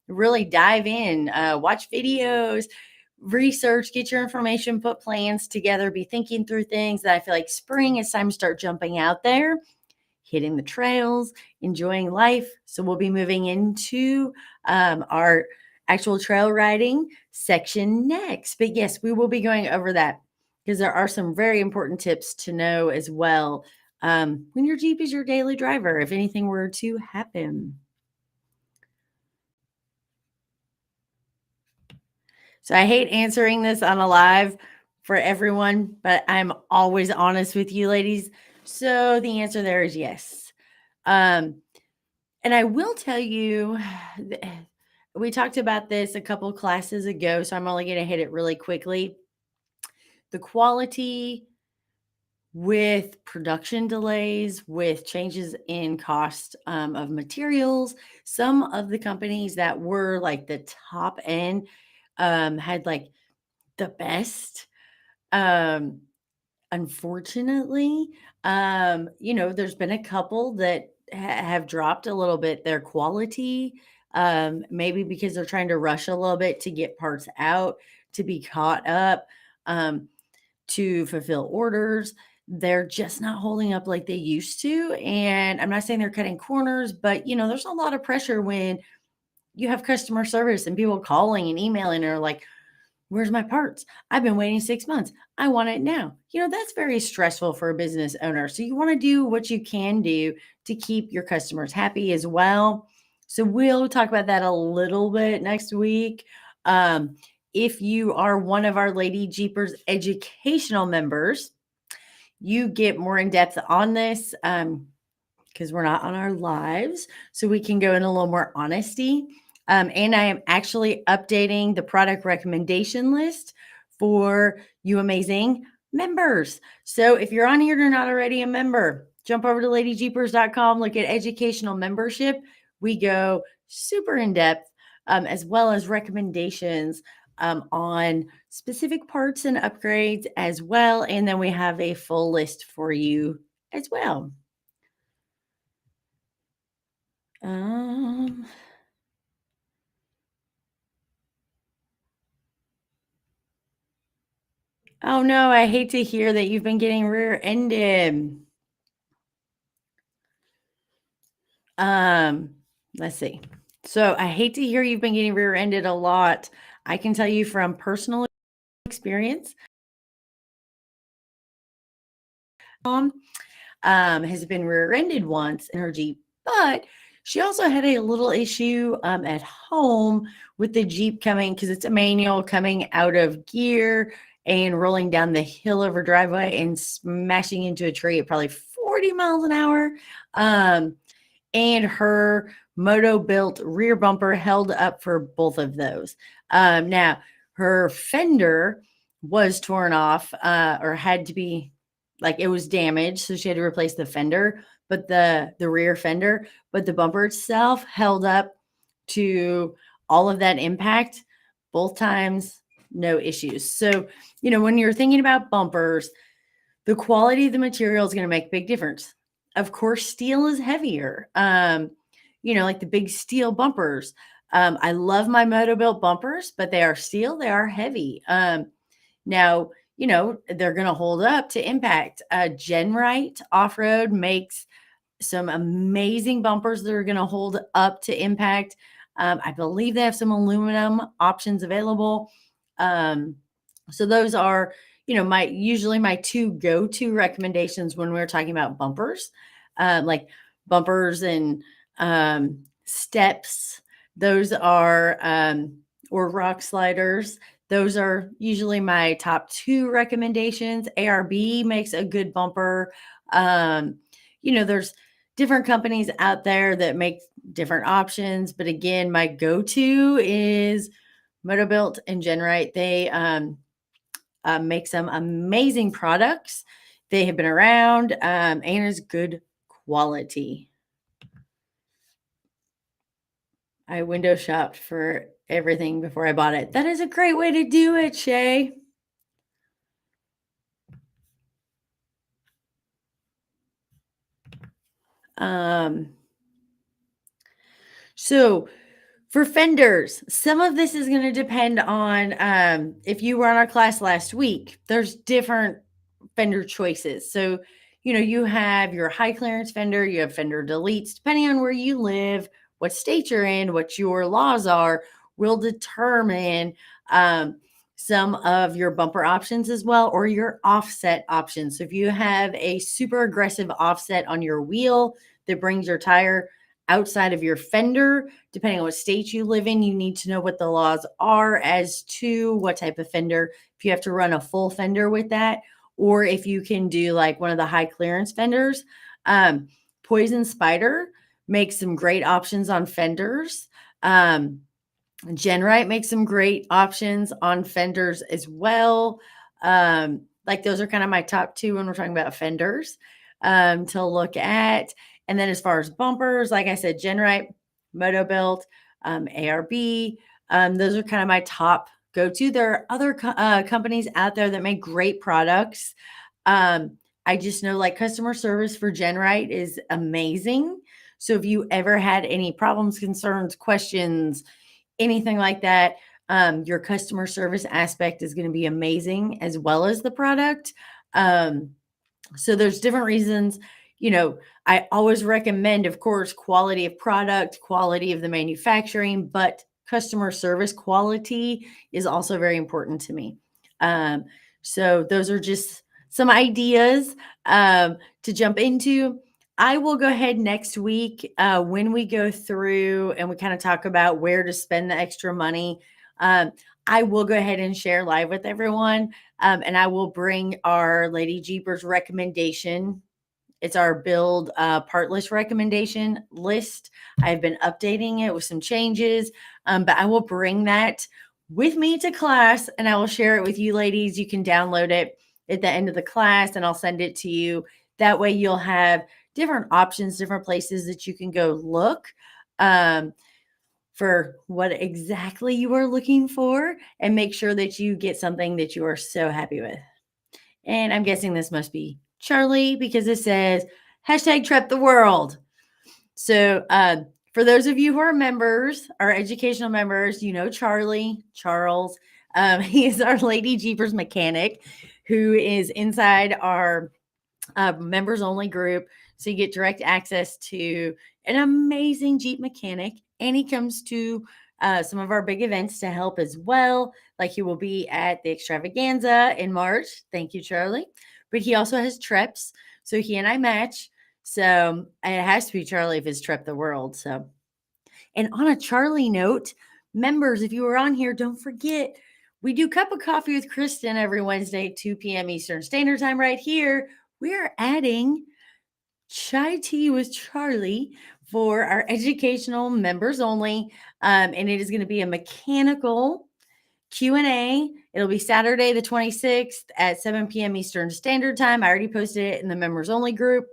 really dive in, watch videos, research, get your information, put plans together, be thinking through things. That I feel like spring is time to start jumping out there, hitting the trails, enjoying life. So we'll be moving into our actual trail riding section next. But yes, we will be going over that because there are some very important tips to know as well when your Jeep is your daily driver, if anything were to happen. So I hate answering this on a live for everyone, but I'm always honest with you ladies. So the answer there is yes. And I will tell you, we talked about this a couple classes ago, so I'm only going to hit it really quickly. The quality with production delays, with changes in cost of materials, some of the companies that were like the top end had like the best. Um, Unfortunately, there's been a couple that have dropped a little bit their quality, maybe because they're trying to rush a little bit to get parts out, to be caught up, to fulfill orders. They're just not holding up like they used to. And I'm not saying they're cutting corners, but there's a lot of pressure when you have customer service and people calling and emailing and are like, "Where's my parts? I've been waiting 6 months. I want it now." That's very stressful for a business owner. So you want to do what you can do to keep your customers happy as well. So we'll talk about that a little bit next week. If you are one of our Lady Jeepers educational members, you get more in depth on this because we're not on our lives. So we can go in a little more honesty And I am actually updating the product recommendation list for you amazing members. So if you're on here and you're not already a member, jump over to ladyjeepers.com, look at educational membership. We go super in depth, as well as recommendations on specific parts and upgrades as well. And then we have a full list for you as well. Um, oh no, I hate to hear that you've been getting rear-ended. Um, let's see. So I hate to hear you've been getting rear-ended a lot. I can tell you from personal experience, mom has been rear-ended once in her Jeep, but she also had a little issue at home with the Jeep coming because it's a manual coming out of gear and rolling down the hill of her driveway and smashing into a tree at probably 40 miles an hour. And her moto built rear bumper held up for both of those. Now, her fender was torn off or had to be like it was damaged, so she had to replace the fender, but the rear fender, but the bumper itself held up to all of that impact both times, no issues. So, when you're thinking about bumpers, the quality of the material is going to make a big difference. Of course, steel is heavier. Like the big steel bumpers. I love my moto built bumpers, but they are steel, they are heavy. Now, they're going to hold up to impact. Genrite Off Road makes some amazing bumpers that are going to hold up to impact. I believe they have some aluminum options available. So those are, my usually my two go-to recommendations when we're talking about bumpers, like bumpers and steps. Those are or rock sliders. Those are usually my top two recommendations. ARB makes a good bumper. There's different companies out there that make different options, but again, my go-to is Motobuilt and Genrite. They make some amazing products. They have been around and is good quality. I window shopped for everything before I bought it. That is a great way to do it, Shay. Um, so for fenders, some of this is going to depend on if you were on our class last week, there's different fender choices. So, you have your high clearance fender, you have fender deletes, depending on where you live, what state you're in, what your laws are, will determine some of your bumper options as well, or your offset options. So if you have a super aggressive offset on your wheel that brings your tire outside of your fender, depending on what state you live in, you need to know what the laws are as to what type of fender, if you have to run a full fender with that, or if you can do like one of the high clearance fenders. Poison Spider makes some great options on fenders. Genrite makes some great options on fenders as well. Like those are kind of my top two when we're talking about fenders to look at. And then as far as bumpers, like I said, Genrite, Motobuilt, ARB, those are kind of my top go-to. There are other companies out there that make great products. I just know like customer service for Genrite is amazing. So if you ever had any problems, concerns, questions, anything like that, your customer service aspect is going to be amazing as well as the product. So there's different reasons. I always recommend, of course, quality of product, quality of the manufacturing, but customer service quality is also very important to me. So those are just some ideas to jump into. I will go ahead next week when we go through and we kind of talk about where to spend the extra money. I will go ahead and share live with everyone, and I will bring our Lady Jeepers recommendation It's our build part list recommendation list. I've been updating it with some changes, but I will bring that with me to class and I will share it with you ladies. You can download it at the end of the class and I'll send it to you. That way you'll have different options, different places that you can go look for what exactly you are looking for and make sure that you get something that you are so happy with. And I'm guessing this must be Charlie because it says hashtag Trep the World. So for those of you who are members, our educational members, you know Charlie, Charles. He is our Lady Jeepers mechanic who is inside our members only group. So you get direct access to an amazing Jeep mechanic. And he comes to some of our big events to help as well. Like he will be at the extravaganza in March. Thank you, Charlie. But he also has Treps. So he and I match. So it has to be Charlie if it's Trep the World. So, and on a Charlie note, members, if you were on here, don't forget we do Cup of Coffee with Kristen every Wednesday at 2 p.m. Eastern Standard Time right here. We are adding Chai Tea with Charlie for our educational members only. And it is going to be a mechanical Q&A. It'll be Saturday the 26th at 7 p.m. Eastern Standard Time. I already posted it in the members only group.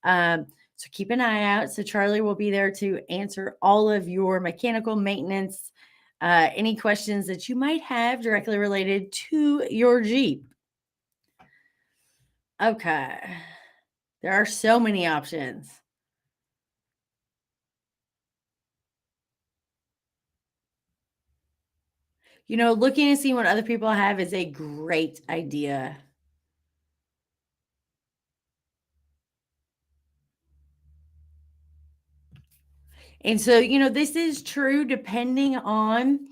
So keep an eye out. So Charlie will be there to answer all of your mechanical maintenance, any questions that you might have directly related to your Jeep. Okay. There are so many options. Looking and seeing what other people have is a great idea. And so, this is true depending on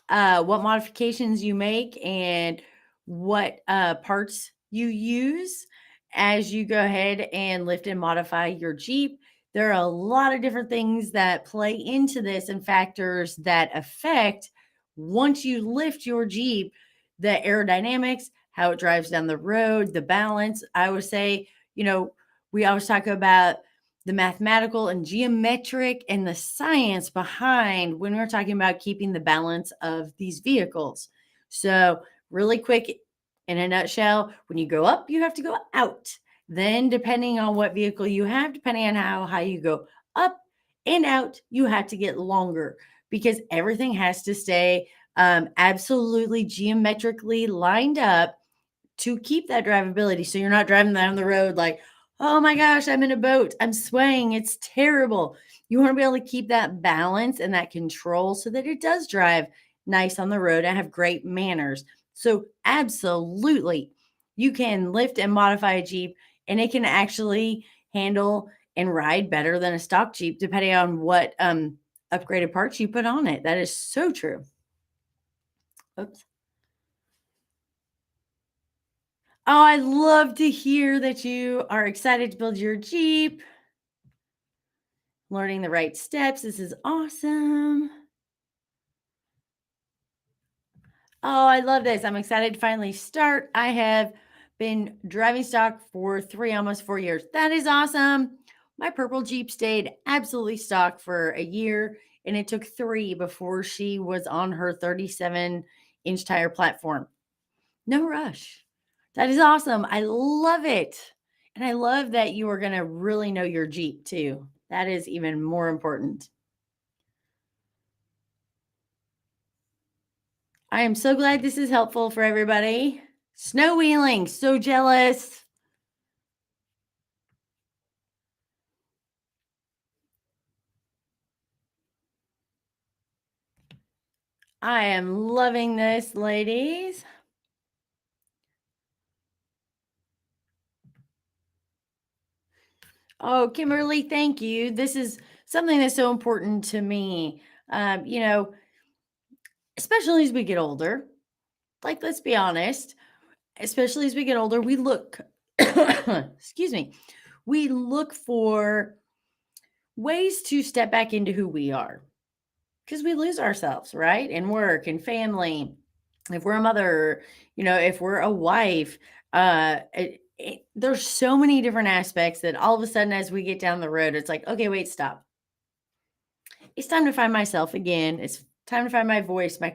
what modifications you make and what parts you use as you go ahead and lift and modify your Jeep. There are a lot of different things that play into this and factors that affect once you lift your Jeep, the aerodynamics, how it drives down the road, the balance. I would say, we always talk about the mathematical and geometric and the science behind when we're talking about keeping the balance of these vehicles. So, really quick, in a nutshell, when you go up, you have to go out. Then, depending on what vehicle you have, depending on how high you go up and out, you have to get longer because everything has to stay absolutely geometrically lined up to keep that drivability. So you're not driving down the road like, oh my gosh, I'm in a boat. I'm swaying. It's terrible. You want to be able to keep that balance and that control so that it does drive nice on the road and have great manners. So, absolutely, you can lift and modify a Jeep and it can actually handle and ride better than a stock Jeep, depending on what upgraded parts you put on it. That is so true. Oops. Oh, I love to hear that you are excited to build your Jeep, learning the right steps. This is awesome. Oh, I love this. I'm excited to finally start. I have been driving stock for almost 4 years. That is awesome. My purple Jeep stayed absolutely stock for a year, and it took 3 before she was on her 37-inch tire platform. No rush. That is awesome. I love it. And I love that you are going to really know your Jeep too. That is even more important. I am so glad this is helpful for everybody. Snow wheeling, so jealous. I am loving this, ladies. Oh, Kimberly, thank you. This is something that's so important to me. Um, you know, especially as we get older, like, let's be honest, especially as we get older, we look, excuse me, we look for ways to step back into who we are because we lose ourselves, right? In work and family. If we're a mother, if we're a wife, there's so many different aspects that all of a sudden as we get down the road, it's like, okay, wait, stop. It's time to find myself again. It's time to find my voice, my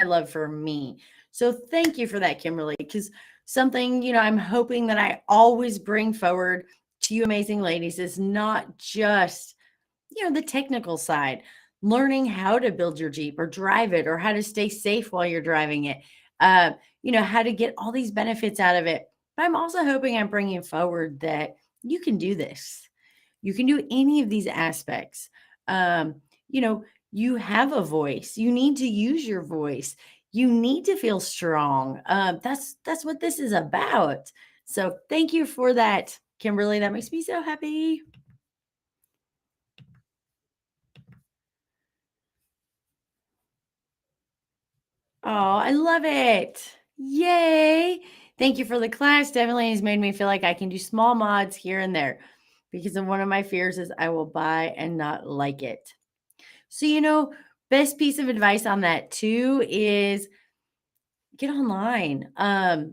love for me. So thank you for that, Kimberly, because something, I'm hoping that I always bring forward to you amazing ladies is not just, the technical side, learning how to build your Jeep or drive it or how to stay safe while you're driving it, uh, how to get all these benefits out of it. But I'm also hoping I'm bringing forward that you can do this. You can do any of these aspects. You know, you have a voice. You need to use your voice. You need to feel strong. That's what this is about. So thank you for that, Kimberly. That makes me so happy. Oh, I love it. Yay. Thank you for the class. Definitely has made me feel like I can do small mods here and there because of one of my fears is I will buy and not like it. So, best piece of advice on that too is get online.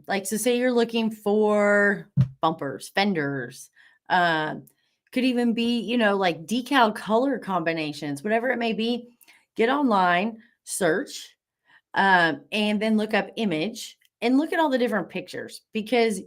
Like, so say you're looking for bumpers, fenders, um, could even be, like decal color combinations, whatever it may be. Get online, search, and then look up image and look at all the different pictures because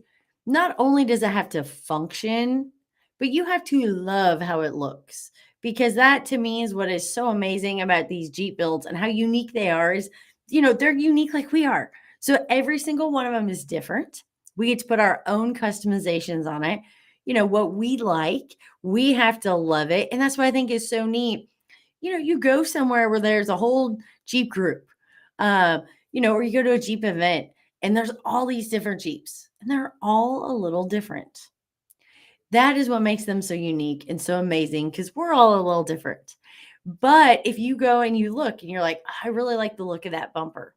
not only does it have to function, but you have to love how it looks because that to me is what is so amazing about these Jeep builds and how unique they are is, they're unique like we are. So every single one of them is different. We get to put our own customizations on it. What we like, we have to love it. And that's what I think is so neat. You go somewhere where there's a whole Jeep group, uh, or you go to a Jeep event and there's all these different Jeeps and they're all a little different. That is what makes them so unique and so amazing because we're all a little different. But if you go and you look and you're like, I really like the look of that bumper.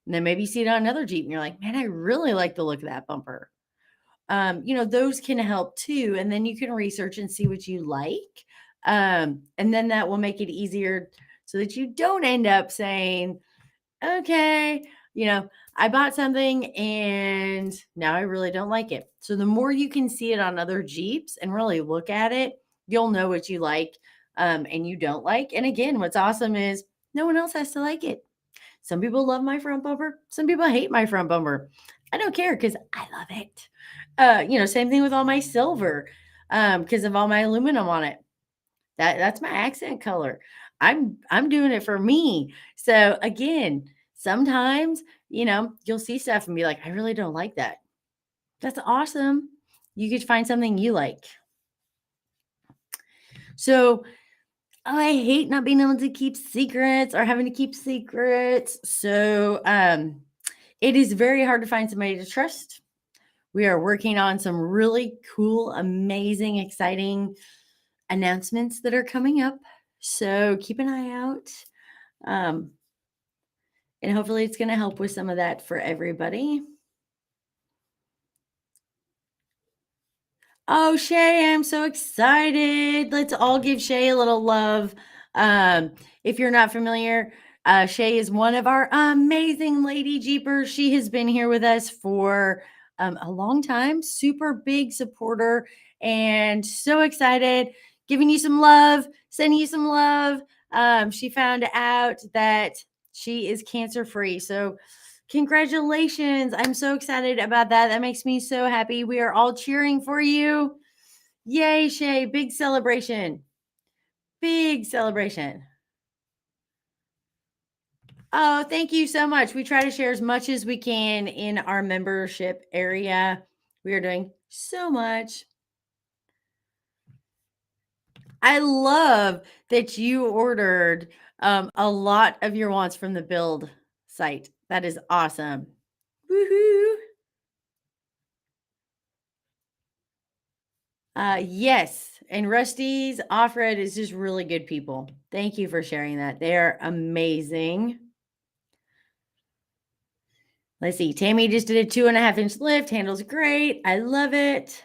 And then maybe you see it on another Jeep and you're like, man, I really like the look of that bumper. Those can help too. And then you can research and see what you like. And then that will make it easier so that you don't end up saying, okay, I bought something and now I really don't like it. So the more you can see it on other Jeeps and really look at it, you'll know what you like and you don't like. And again, what's awesome is no one else has to like it. Some people love my front bumper. Some people hate my front bumper. I don't care because I love it. Same thing with all my silver because of all my aluminum on it. That's my accent color. I'm doing it for me. So again, sometimes, you'll see stuff and be like, I really don't like that. That's awesome. You could find something you like. So I hate not being able to keep secrets or having to keep secrets. So it is very hard to find somebody to trust. We are working on some really cool, amazing, exciting announcements that are coming up. So keep an eye out. Um, and hopefully it's going to help with some of that for everybody. Oh, Shay, I'm so excited. Let's all give Shay a little love. If you're not familiar, Shay is one of our amazing lady Jeepers. She has been here with us for a long time, super big supporter, and so excited. Giving you some love, sending you some love. She found out that she is cancer free. So, congratulations. I'm so excited about that. That makes me so happy. We are all cheering for you. Yay, Shay. Big celebration. Big celebration. Oh, thank you so much. We try to share as much as we can in our membership area. We are doing so much. I love that you ordered a lot of your wants from the build site. That is awesome. Woohoo. Yes, and Rusty's Offred is just really good people. Thank you for sharing that. They're amazing. Let's see. Tammy just did a 2.5-inch lift. Handles great. I love it.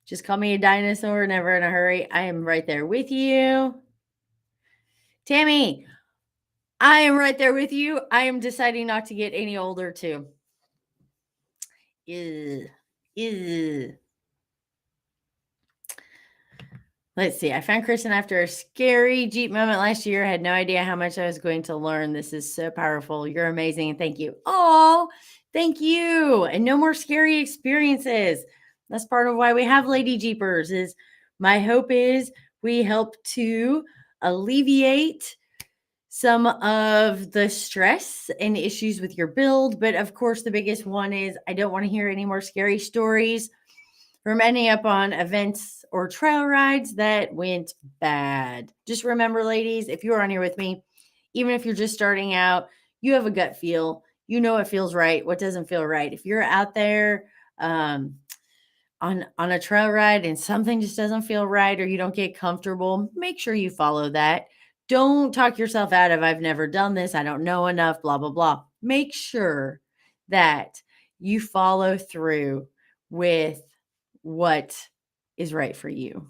Just call me a dinosaur. Never in a hurry. I am right there with you. Tammy, I am right there with you. I am deciding not to get any older too. Ew. Ew. Let's see. I found Kristen after a scary Jeep moment last year. I had no idea how much I was going to learn. This is so powerful. You're amazing. And thank you. Oh, thank you. And no more scary experiences. That's part of why we have Lady Jeepers. Is my hope is we help to alleviate some of the stress and issues with your build. But of course, the biggest one is I don't want to hear any more scary stories from ending up on events or trail rides that went bad. Just remember, ladies, if you're on here with me, even if you're just starting out, you have a gut feel. You know what feels right, what doesn't feel right. If you're out there on a trail ride and something just doesn't feel right or you don't get comfortable, make sure you follow that. Don't talk yourself out of I've never done this, I don't know enough, blah blah blah. Make sure that you follow through with what is right for you.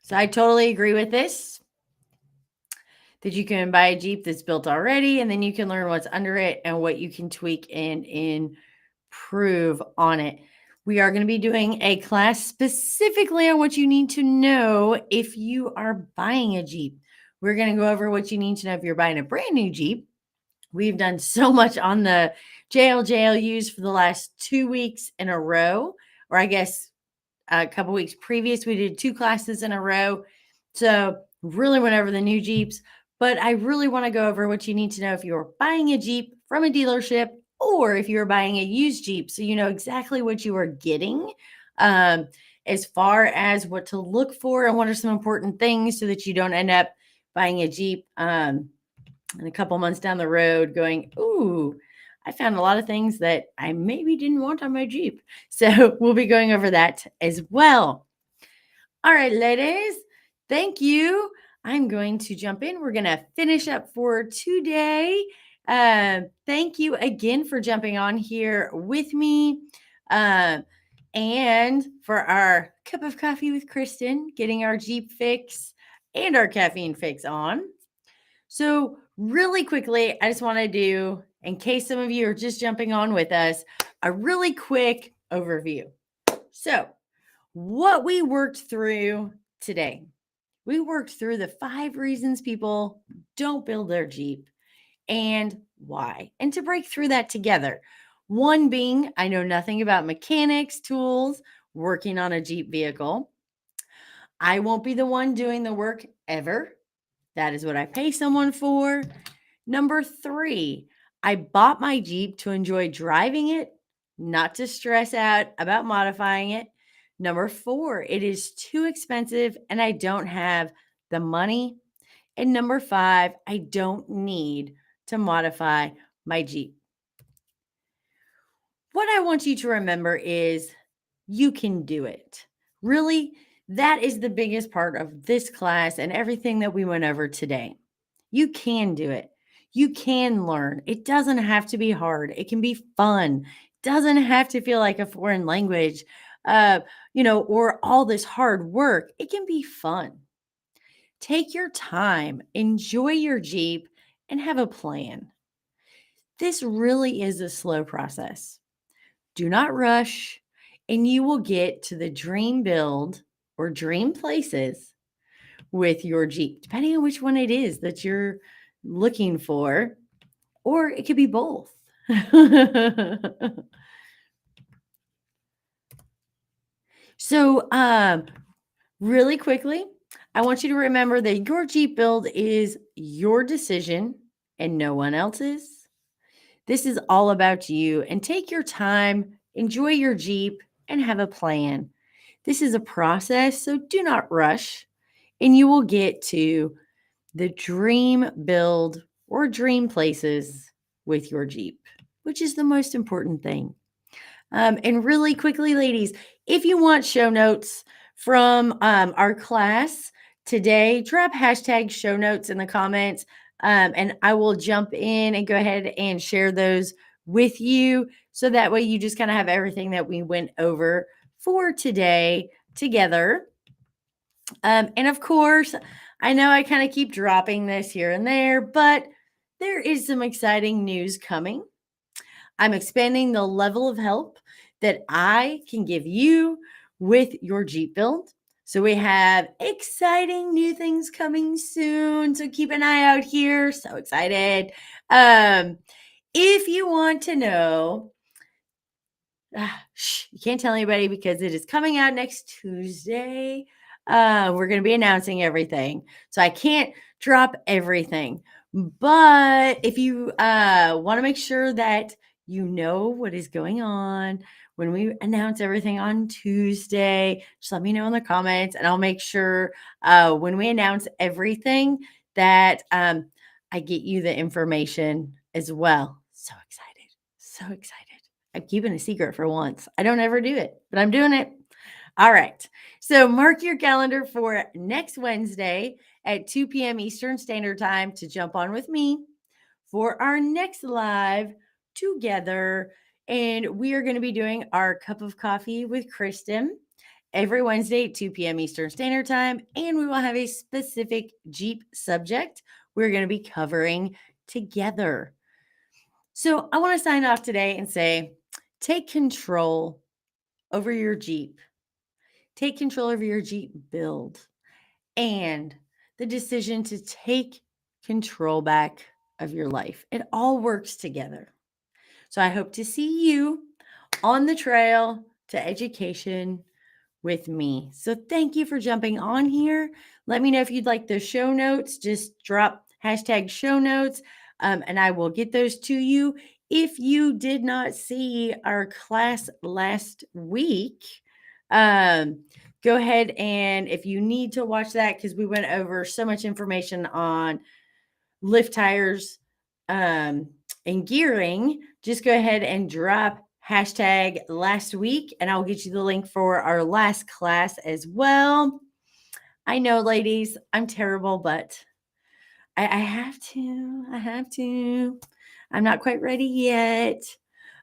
So I totally agree with this, that you can buy a Jeep that's built already and then you can learn what's under it and what you can tweak and improve on it. We are going to be doing a class specifically on what you need to know if you are buying a Jeep. We're going to go over what you need to know if you're buying a brand new Jeep. We've done so much on the JLJLUs for the last 2 weeks in a row, or I guess a couple weeks previous, we did 2 classes in a row. So really went over the new Jeeps, but I really want to go over what you need to know if you're buying a Jeep from a dealership or if you're buying a used Jeep. So you know exactly what you are getting as far as what to look for and what are some important things so that you don't end up buying a Jeep and a couple months down the road going, ooh, I found a lot of things that I maybe didn't want on my Jeep. So we'll be going over that as well. All right, ladies, thank you. I'm going to jump in. We're going to finish up for today. Thank you again for jumping on here with me. And for our cup of coffee with Kristen, getting our Jeep fix and our caffeine fix on. So, really quickly, I just want to do, in case some of you are just jumping on with us, a really quick overview. So, what we worked through today, we worked through the 5 reasons people don't build their Jeep and why, and to break through that together. One being, I know nothing about mechanics, tools, working on a Jeep vehicle. I won't be the one doing the work ever. That is what I pay someone for. Number 3, I bought my Jeep to enjoy driving it, not to stress out about modifying it. Number 4, it is too expensive and I don't have the money. And number 5, I don't need to modify my Jeep. What I want you to remember is you can do it. Really, that is the biggest part of this class and everything that we went over today. You can do it. You can learn. It doesn't have to be hard. It can be fun. It doesn't have to feel like a foreign language, or all this hard work. It can be fun. Take your time, enjoy your Jeep, and have a plan. This really is a slow process. Do not rush, and you will get to the dream build or dream places with your Jeep, depending on which one it is that you're looking for, or it could be both. So, really quickly, I want you to remember that your Jeep build is your decision and no one else's. This is all about you, and take your time, enjoy your Jeep, and have a plan. This is a process, so do not rush, and you will get to the dream build or dream places with your Jeep, which is the most important thing. And really quickly, ladies, if you want show notes from our class today, drop hashtag show notes in the comments, and I will jump in and go ahead and share those with you. So that way you just kind of have everything that we went over for today together. And of course, I know I kind of keep dropping this here and there, but there is some exciting news coming. I'm expanding the level of help that I can give you with your Jeep build. So we have exciting new things coming soon. So keep an eye out here. So excited. Um, if you want to know, you can't tell anybody because it is coming out next Tuesday. We're going to be announcing everything. So I can't drop everything. But if you want to make sure that you know what is going on when we announce everything on Tuesday, just let me know in the comments and I'll make sure when we announce everything that I get you the information as well. So excited. So excited. I'm keeping a secret for once. I don't ever do it, but I'm doing it. All right. So mark your calendar for next Wednesday at 2 p.m. Eastern Standard Time to jump on with me for our next live together. And we are going to be doing our cup of coffee with Kristen every Wednesday at 2 p.m. Eastern Standard Time. And we will have a specific Jeep subject we're going to be covering together. So I want to sign off today and say, take control over your Jeep. Take control over your Jeep build and the decision to take control back of your life. It all works together. So I hope to see you on the trail to education with me. So thank you for jumping on here. Let me know if you'd like the show notes. Just drop hashtag show notes and I will get those to you. If you did not see our class last week, um, go ahead and if you need to watch that, because we went over so much information on lift tires and gearing, just go ahead and drop hashtag last week and I'll get you the link for our last class as well. I know, ladies, I'm terrible, but I have to. I have to. I'm not quite ready yet.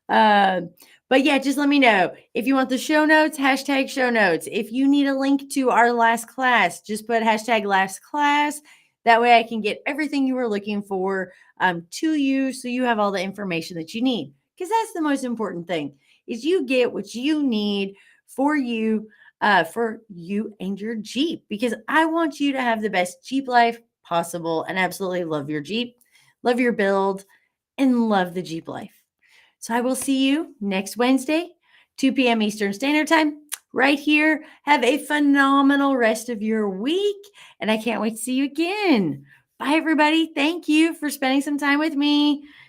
Um, but yeah, just let me know. If you want the show notes, hashtag show notes. If you need a link to our last class, just put hashtag last class. That way I can get everything you were looking for to you so you have all the information that you need. Because that's the most important thing is you get what you need for you and your Jeep. Because I want you to have the best Jeep life possible and absolutely love your Jeep, love your build, and love the Jeep life. So I will see you next Wednesday, 2 p.m. Eastern Standard Time, right here. Have a phenomenal rest of your week. And I can't wait to see you again. Bye, everybody. Thank you for spending some time with me.